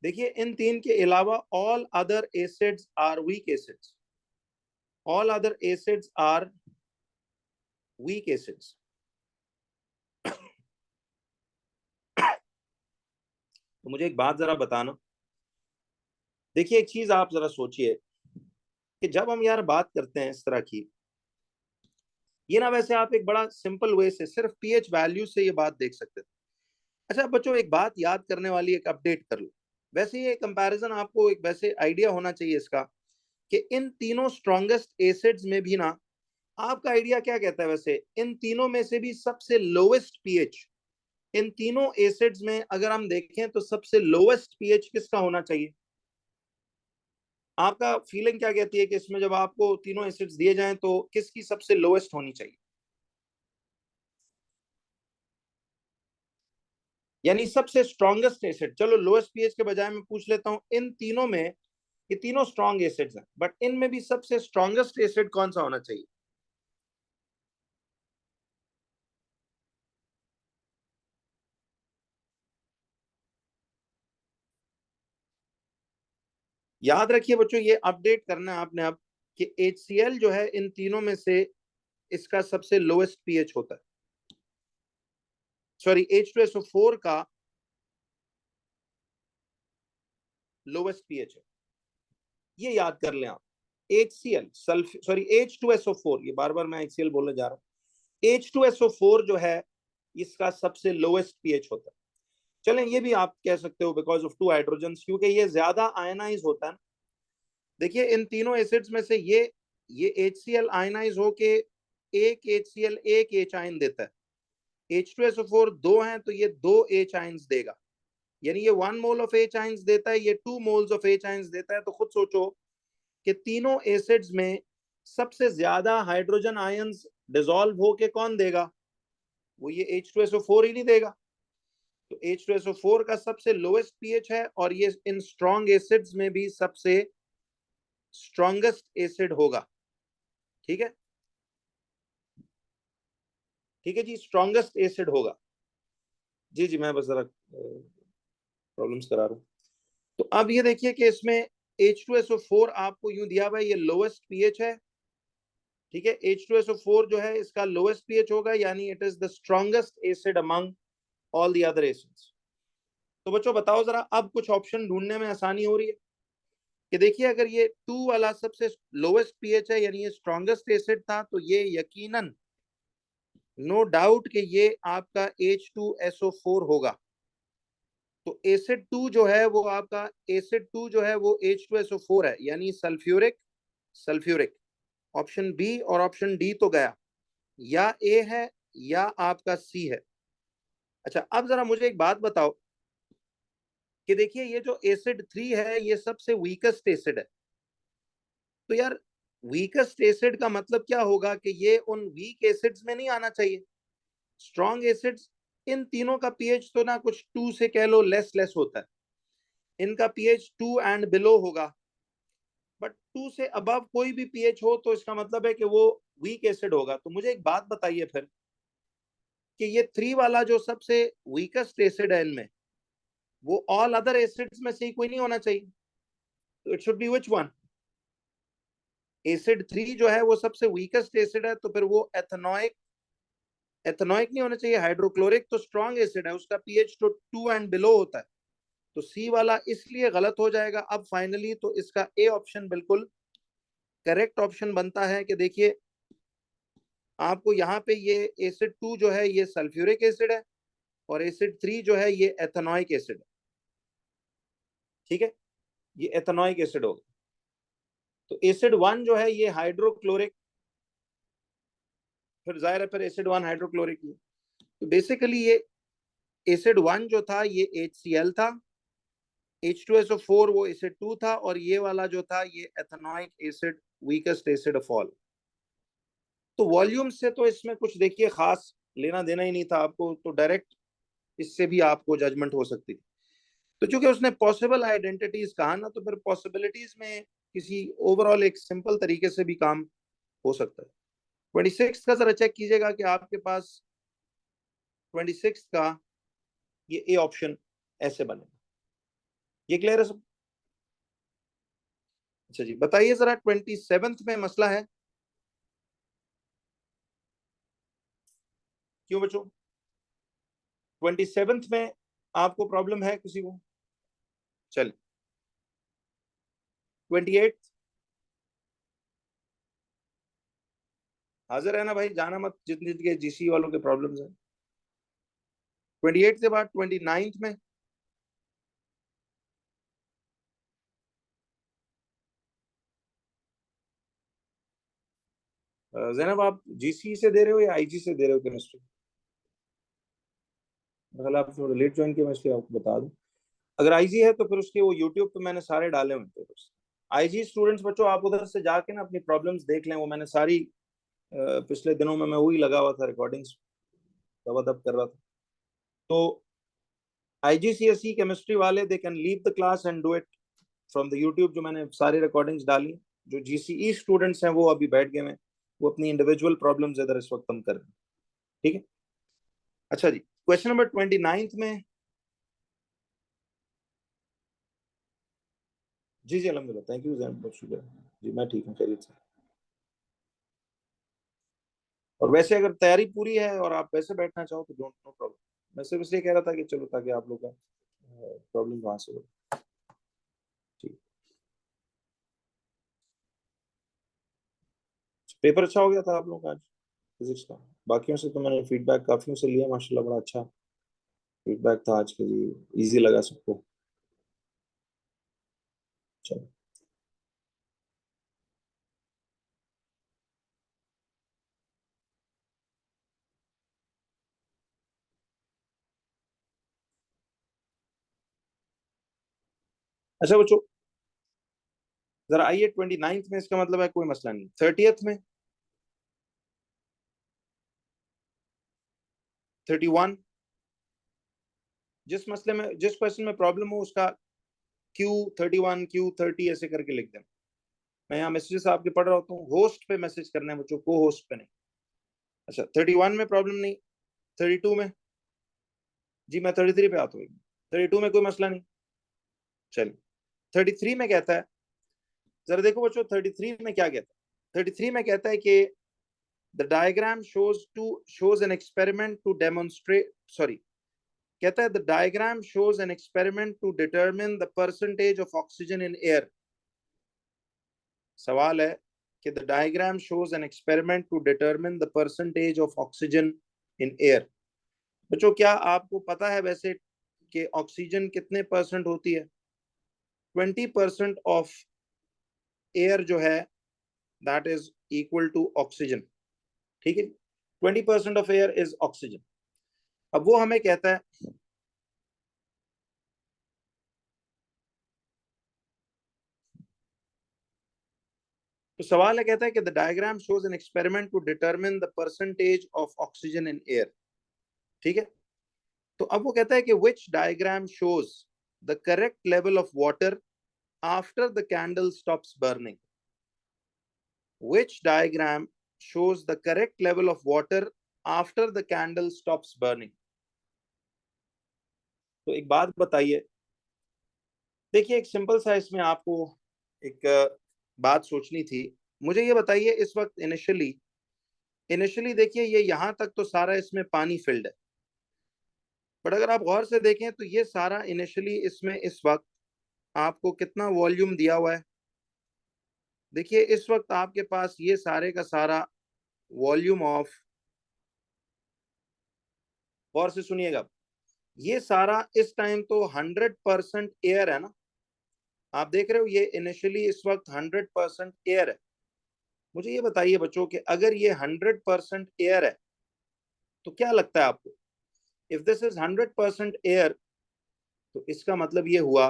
Speaker 1: देखिए इन 3 के अलावा all other acids are weak acids, all other acids are weak acids. तो मुझे एक बात जरा बताना, देखिए एक चीज आप जरा सोचिए कि जब हम यार बात करते हैं इस तरह की, ये ना वैसे आप एक बड़ा सिंपल वे से सिर्फ पीएच वैल्यू से ये बात देख सकते थे। अच्छा बच्चों, एक बात याद करने वाली, एक अपडेट कर लो। वैसे ये कंपैरिजन आपको एक वैसे आइडिया होना चाहिए इसका कि इन तीनों स्ट्रॉन्गेस्ट एसिड्स में भी ना, आपका आइडिया क्या कहता है वैसे, इन तीनों में से भी सबसे लोवेस्ट पीएच, इन तीनों एसिड्स में अगर हम देखें तो सबसे लोवेस्ट पीएच किसका होना चाहिए? आपका फीलिंग क्या कहती है कि इसमें जब आपको तीनों एसिड्स दिए जाएं तो किसकी सबसे लोवेस्ट होनी चाहिए? यानी सबसे स्ट्रॉन्गेस्ट एसिड, चलो लोएस्ट पीएच के बजाय मैं पूछ लेता हूं, इन तीनों में, ये तीनों स्ट्रॉन्ग एसिड्स हैं, बट इनमें भी सबसे स्ट्रॉन्गेस्ट एसिड कौन सा होना चाहिए? याद रखिए बच्चों, ये अपडेट करना है आपने अब कि HCl जो है इन तीनों में से इसका सबसे लोएस्ट पीएच होता है। सॉरी, H2SO4 का लोएस्ट पीएच है, ये याद कर लें आप। HCl सल्फ सॉरी H2SO4, ये बार बार मैं HCl बोलने जा रहा हूँ। H2SO4 जो है इसका सबसे लोएस्ट पीएच होता है। चलें, ये भी आप कह सकते हो बिकॉज ऑफ टू हाइड्रोजन, क्योंकि ये ज्यादा आयनाइज होता है। देखिए इन तीनों एसिड्स में से ये HCl आयनाइज होके एक HCl एक H आयन देता है। H2SO4 दो हैं तो ये दो H आयन्स देगा, यानी ये 1 मोल ऑफ H आयन्स देता है, ये 2 मोल्स ऑफ H आयन्स देता है। तो खुद सोचो कि तीनों एसिड्स में सबसे ज्यादा हाइड्रोजन आयन्स डिसॉल्व होके कौन देगा? वो ये H2SO4 ही नहीं देगा। तो H2SO4 का सबसे लोएस्ट पीएच है और ये इन स्ट्रॉन्ग एसिड्स में भी सबसे स्ट्रॉन्गेस्ट एसिड होगा। ठीक है, ठीक है जी, स्ट्रॉन्गेस्ट एसिड होगा। जी जी, मैं बस जरा प्रॉब्लम्स करा रहा हूँ। तो अब ये देखिए कि इसमें H2SO4 आपको यूं दिया हुआ है, ये लोएस्ट पीएच है। ठीक है, H2SO4 जो है इसका लोएस्ट पीएच होगा, यानी it is the strongest acid among all the other acids. तो बच्चों बताओ जरा, अब कुछ ऑप्शन ढूंढने में आसानी हो रही है कि देखिए अगर ये 2 वाला सबसे लोएस्ट पीएच है, यानी ये स्ट्रॉन्गेस्ट एसिड था, तो ये यकीनन नो डाउट कि ये आपका H2SO4 होगा। तो एसिड 2 जो है वो आपका, एसिड 2 जो है वो H2SO4 है, यानी सल्फ्यूरिक सल्फ्यूरिक। ऑप्शन बी और ऑप्शन डी तो गया, या ए है या आपका सी है। अच्छा अब जरा मुझे एक बात बताओ कि देखिए ये जो एसिड 3 है ये सबसे वीकेस्ट एसिड है। तो यार वीकेस्ट एसिड का मतलब क्या होगा कि ये उन वीक एसिड्स में नहीं आना चाहिए। स्ट्रॉन्ग एसिड्स, इन तीनों का पीएच तो ना कुछ 2 से कह लो लेस लेस होता है, इनका पीएच 2 एंड बिलो होगा। बट 2 से अबव कोई भी पीएच हो तो इसका मतलब है कि वो वीक एसिड होगा। तो मुझे एक बात बताइए फिर कि ये 3 वाला जो सबसे वीकेस्ट एसिड है इनमें, वो ऑल अदर एसिड्स में से ही कोई नहीं होना चाहिए। तो it should be which one? Acid 3 जो है वो सबसे वीकेस्ट एसिड है, तो फिर वो एथेनोइक, एथेनोइक नहीं होना चाहिए। हाइड्रोक्लोरिक तो स्ट्रॉन्ग एसिड है, उसका पीएच तो 2 एंड बिलो होता है। तो सी वाला इसलिए गलत हो जाएगा। अब फाइनली तो इसका ए ऑप्शन बिल्कुल करेक्ट ऑप्शन बनता है कि देखिए आपको यहाँ पे ये एसिड 2 जो है ये सल्फ्यूरिक एसिड है और एसिड 3 जो है ये एथेनोइक एसिड है। ठीक है, ये एथेनोइक एसिड होगा। तो एसिड 1 जो है ये हाइड्रोक्लोरिक, फिर जाहिर है फिर एसिड 1 हाइड्रोक्लोरिक ही। तो बेसिकली ये एसिड 1 जो था ये HCl था, H2SO4 वो एसिड 2 था, और ये वाला जो था ये ethanoic acid, weakest acid of all. तो वॉल्यूम से तो इसमें कुछ देखिए खास लेना देना ही नहीं था आपको, तो डायरेक्ट इससे भी आपको जजमेंट हो सकती थी। तो चूंकि उसने पॉसिबल आइडेंटिटीज कहा ना, तो फिर पॉसिबिलिटीज में किसी ओवरऑल एक सिंपल तरीके से भी काम हो सकता है। 26 का जरा चेक कीजिएगा कि आपके पास 26 का ये ए ऑप्शन ऐसे बनेगा। ये क्लियर है सब? अच्छा जी, बताइए जरा 27th में मसला है क्यों बच्चों? 27th में आपको प्रॉब्लम है किसी को? चलिए 28 हाजिर है ना भाई, जाना मत जितनी के जीसी वालों के प्रॉब्लम्स है। 28 के बाद 29 में जैनब आप जीसी से दे रहे हो या आईजी से दे रहे हो केमिस्ट्री? अगर आप थोड़ा लेट ज्वाइन किया मैं इसलिए आपको बता दूं। अगर आईजी है तो फिर उसके वो यूट्यूब पे मैंने सारे डाले हुए थे। आईजी स्टूडेंट्स बच्चों आप उधर से जाके ना अपनी प्रॉब्लम्स देख लें, वो मैंने सारी पिछले दिनों में मैं वही लगा हुआ था, रिकॉर्डिंग्स दबादब कर रहा था। तो आईजीसीएसई केमिस्ट्री वाले they can leave the class and do it from the YouTube, जो मैंने सारी रिकॉर्डिंग्स डाली। जो जीसीई स्टूडेंट्स हैं वो अभी बैठ गए हैं, वो अपनी इंडिविजुअल प्रॉब्लम्स इधर इस वक्त हम कर रहे हैं। ठीक है, अच्छा जी, क्वेश्चन नंबर 29 में। जी जी अलहमदिल्ला, थैंक यू जैन, बहुत शुक्रिया जी, मैं ठीक हूँ, खैरियत से। और वैसे अगर तैयारी पूरी है और आप वैसे बैठना चाहो तो डोंट, नो प्रॉब्लम। मैं सिर्फ इसलिए कह रहा था कि चलो ताकि आप लोग का प्रॉब्लम वहां से हो। ठीक, पेपर अच्छा हो गया था आप लोग का आज फिजिक्स का? बाकियों से तो मैंने फीडबैक काफियों से लिया, माशाल्लाह बड़ा अच्छा फीडबैक था आज के लिए, इजी लगा सबको। चलो, अच्छा बच्चों जरा आइए, 29th में इसका मतलब है कोई मसला नहीं, 30th में, 31, जिस मसले में जिस क्वेश्चन में प्रॉब्लम हो उसका Q31 Q30 ऐसे करके लिख देना। मैं यहाँ मैसेजेस आपके पढ़ रहा होता हूँ, होस्ट पे मैसेज करना है बच्चों, को होस्ट पे नहीं। अच्छा 31 में प्रॉब्लम नहीं, 32 में, जी मैं 33 पे आता हूँ, 32 में कोई मसला नहीं। चलिए 33 में कहता है, जरा देखो बच्चों 33 में क्या कहता है। 33 में कहता है कि the diagram shows an experiment to demonstrate, sorry, कहता है the diagram shows an experiment to determine the percentage of oxygen in air. सवाल है कि the diagram shows an experiment to determine the percentage of oxygen in air. बच्चों क्या आपको पता है वैसे कि ऑक्सीजन कितने परसेंट होती है? 20% ऑफ एयर जो है that is equal to oxygen. ठीक है, 20% ऑफ एयर इज ऑक्सीजन। अब वो हमें कहता है, तो सवाल है कहता है कि the diagram shows an experiment to determine the percentage of oxygen in air. ठीक है, तो अब वो कहता है कि which diagram shows the correct level of water after the candle stops burning. Which diagram shows the correct level of water after the candle stops burning? तो एक बात बताइए, देखिए एक सिंपल सा इसमें आपको एक बात सोचनी थी। मुझे ये बताइए इस वक्त इनिशियली इनिशियली देखिए ये यहाँ तक तो सारा इसमें पानी फिल्ड है, बट अगर आप गौर से देखें तो ये सारा इनिशियली इसमें इस वक्त आपको कितना वॉल्यूम दिया हुआ है? देखिए इस वक्त आपके पास ये सारे का सारा वॉल्यूम ऑफ, गौर से सुनिएगा, ये सारा इस टाइम तो 100% एयर है ना। आप देख रहे हो ये इनिशियली इस वक्त 100% एयर है। मुझे ये बताइए बच्चों कि अगर ये 100% एयर है तो क्या लगता है आपको, इफ दिस इज 100% एयर, तो इसका मतलब ये हुआ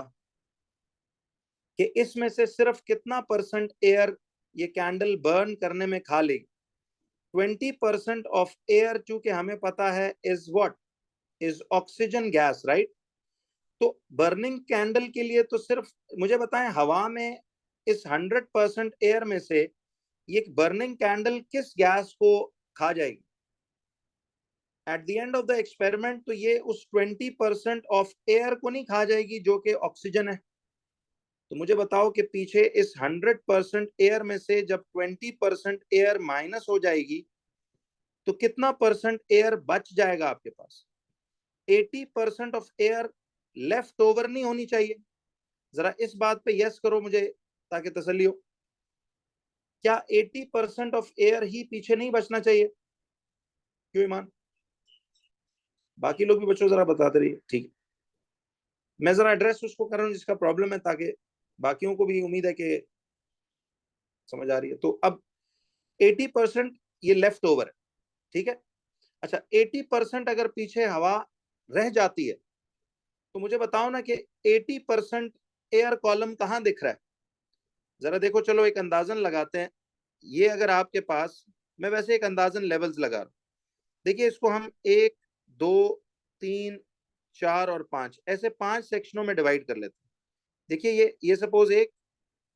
Speaker 1: कि इसमें से सिर्फ कितना परसेंट एयर ये कैंडल बर्न करने में खा लेगी? 20% ऑफ एयर, चूंकि हमें पता है is what, is oxygen gas, right. तो बर्निंग कैंडल के लिए तो सिर्फ मुझे बताएं हवा में इस 100% एयर में से ये बर्निंग कैंडल किस गैस को खा जाएगी at the end of the experiment? तो ये उस 20% ऑफ एयर को नहीं खा जाएगी जो कि ऑक्सीजन है। तो मुझे बताओ कि पीछे इस 100% एयर में से जब 20% एयर माइनस हो जाएगी तो कितना परसेंट एयर बच जाएगा आपके पास? 80% ऑफ एयर लेफ्ट ओवर नहीं होनी चाहिए? जरा इस बात पे यस करो मुझे, ताकि तसल्ली हो। क्या 80% ऑफ एयर ही पीछे नहीं बचना चाहिए? क्यों ईमान? बाकी लोग भी बच्चों जरा बताते रहिए, ठीक है। मैं जरा एड्रेस उसको कर रहा हूँ जिसका प्रॉब्लम है, ताकि बाकियों को भी उम्मीद है कि समझ आ रही है। तो अब 80% ये लेफ्ट ओवर है, ठीक है। अच्छा, 80% अगर पीछे हवा रह जाती है तो मुझे बताओ ना कि 80% एयर कॉलम कहां दिख रहा है? जरा देखो, चलो एक अंदाजन लगाते हैं। ये अगर आपके पास, मैं वैसे एक अंदाजन लेवल्स लगा रहा हूं। देखिए, इसको हम 1, 2, 3, 4 और 5 ऐसे 5 सेक्शनों में डिवाइड कर लेते हैं। देखिए, ये सपोज एक,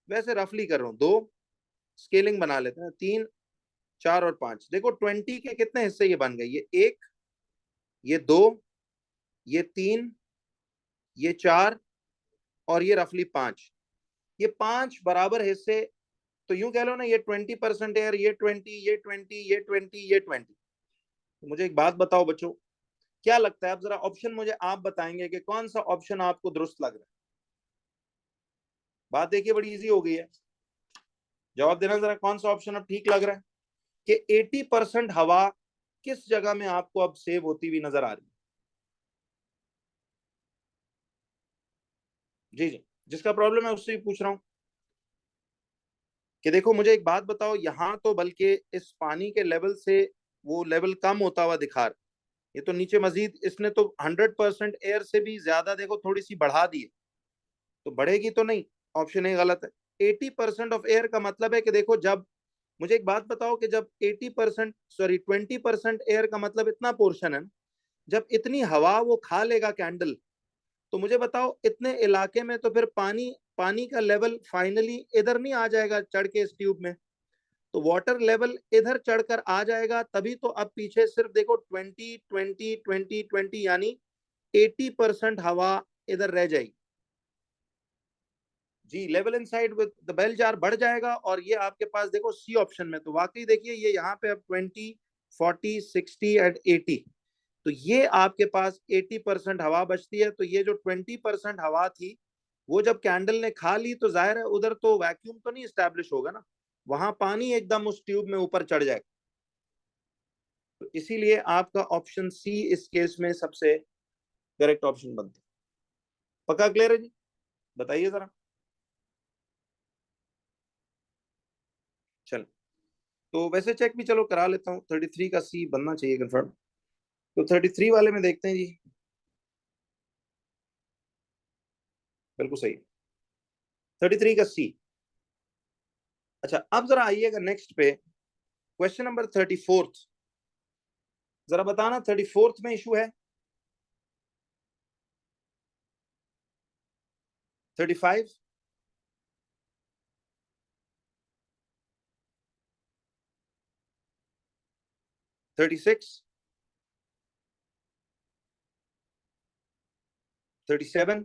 Speaker 1: वैसे रफली कर रहा हूं, 2 स्केलिंग बना लेते हैं, 3, 4 और 5। देखो 20 के कितने हिस्से ये बन गए? ये 1, ये 2, ये 3, ये 4 और ये रफली 5। ये 5 बराबर हिस्से, तो यूं कह लो ना, ये 20% एयर, ये 20, ये 20, ये 20, ये 20। तो मुझे एक बात बताओ बच्चों, क्या लगता है? अब जरा ऑप्शन मुझे आप बताएंगे कि कौन सा ऑप्शन आपको दुरुस्त लग रहा है। बात देखिए, बड़ी इजी हो गई है। जवाब देना जरा, कौन सा ऑप्शन अब ठीक लग रहा है कि 80% हवा किस जगह में आपको अब सेव होती हुई नजर आ रही है? जी जी, जिसका प्रॉब्लम है उससे भी पूछ रहा हूं कि देखो, मुझे एक बात बताओ, यहां तो बल्कि इस पानी के लेवल से वो लेवल कम होता हुआ दिखा रहा है। ये तो नीचे मजीद इसने तो 100% एयर से भी ज्यादा देखो थोड़ी सी बढ़ा दी है, तो बढ़ेगी तो नहीं। ऑप्शन ए गलत है। 80% ऑफ एयर का मतलब है कि देखो, जब, मुझे एक बात बताओ कि जब 80%, सॉरी 20% एयर का मतलब इतना पोर्शन है ना, जब इतनी हवा वो खा लेगा कैंडल, तो मुझे बताओ इतने इलाके में तो फिर पानी पानी का लेवल फाइनली इधर नहीं आ जाएगा चढ़ के इस ट्यूब में? तो वाटर लेवल इधर चढ़कर आ जाएगा, तभी तो अब पीछे सिर्फ देखो 20, 20, 20, 20 यानी 80% हवा इधर रह जाएगी। जी, level inside with the bell jar बढ़ जाएगा, और ये आपके पास देखो सी ऑप्शन में, तो वाकई देखिए ये यहाँ पे अब 20, 40, 60 एंड 80, तो ये आपके पास 80% हवा बचती है। तो ये जो 20% हवा थी, वो जब कैंडल ने खा ली, तो जाहिर है उधर तो वैक्यूम तो नहीं स्टैब्लिश होगा ना, वहां पानी एकदम उस ट्यूब में ऊपर चढ़ जाएगा। तो इसीलिए आपका ऑप्शन सी इस केस में सबसे करेक्ट ऑप्शन बनता है। पक्का क्लियर है जी? बताइए जरा। चल, तो वैसे चेक भी चलो करा लेता हूँ, 33 का सी बनना चाहिए कंफर्म। तो 33 वाले में देखते हैं जी। बिल्कुल सही, 33 का सी। अच्छा, अब जरा आइएगा नेक्स्ट पे, क्वेश्चन नंबर 34। जरा बताना 34 में इशू है? 35, 36, 37,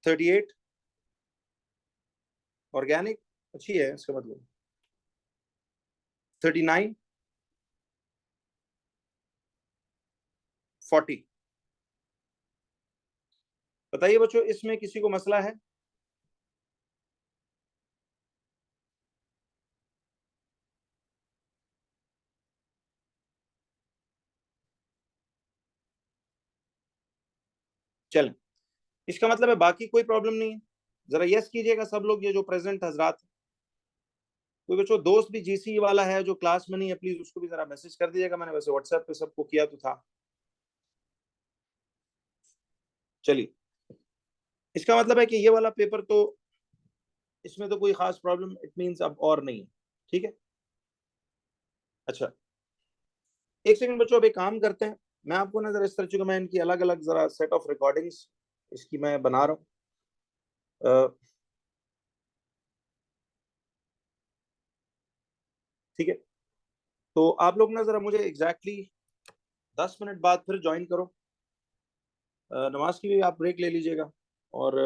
Speaker 1: 38, ऑर्गेनिक अच्छी है इसका मतलब, 39, 40। बताइए बच्चों, इसमें किसी को मसला है? चलें, इसका मतलब है बाकी कोई प्रॉब्लम नहीं है। जरा यस कीजिएगा सब लोग, ये जो प्रेजेंट हजरात। कोई बच्चों दोस्त भी जीसी वाला है जो क्लास में नहीं है, प्लीज उसको भी जरा मैसेज कर दीजिएगा। मैंने वैसे व्हाट्सएप पे सबको किया तो था। चलिए, इसका मतलब है कि ये वाला पेपर तो, इसमें तो कोई खास प्रॉब्लम इट मींस अब और नहीं है, ठीक है। अच्छा, एक सेकंड बच्चों, अब एक काम करते हैं, मैं आपको ना जरा इस तरह, चूंकि मैं इनकी अलग अलग जरा सेट ऑफ रिकॉर्डिंग्स इसकी मैं बना रहा हूँ, ठीक है। तो आप लोग ना जरा मुझे एग्जैक्टली 10 मिनट बाद फिर ज्वाइन करो। नमाज की भी आप ब्रेक ले लीजिएगा, और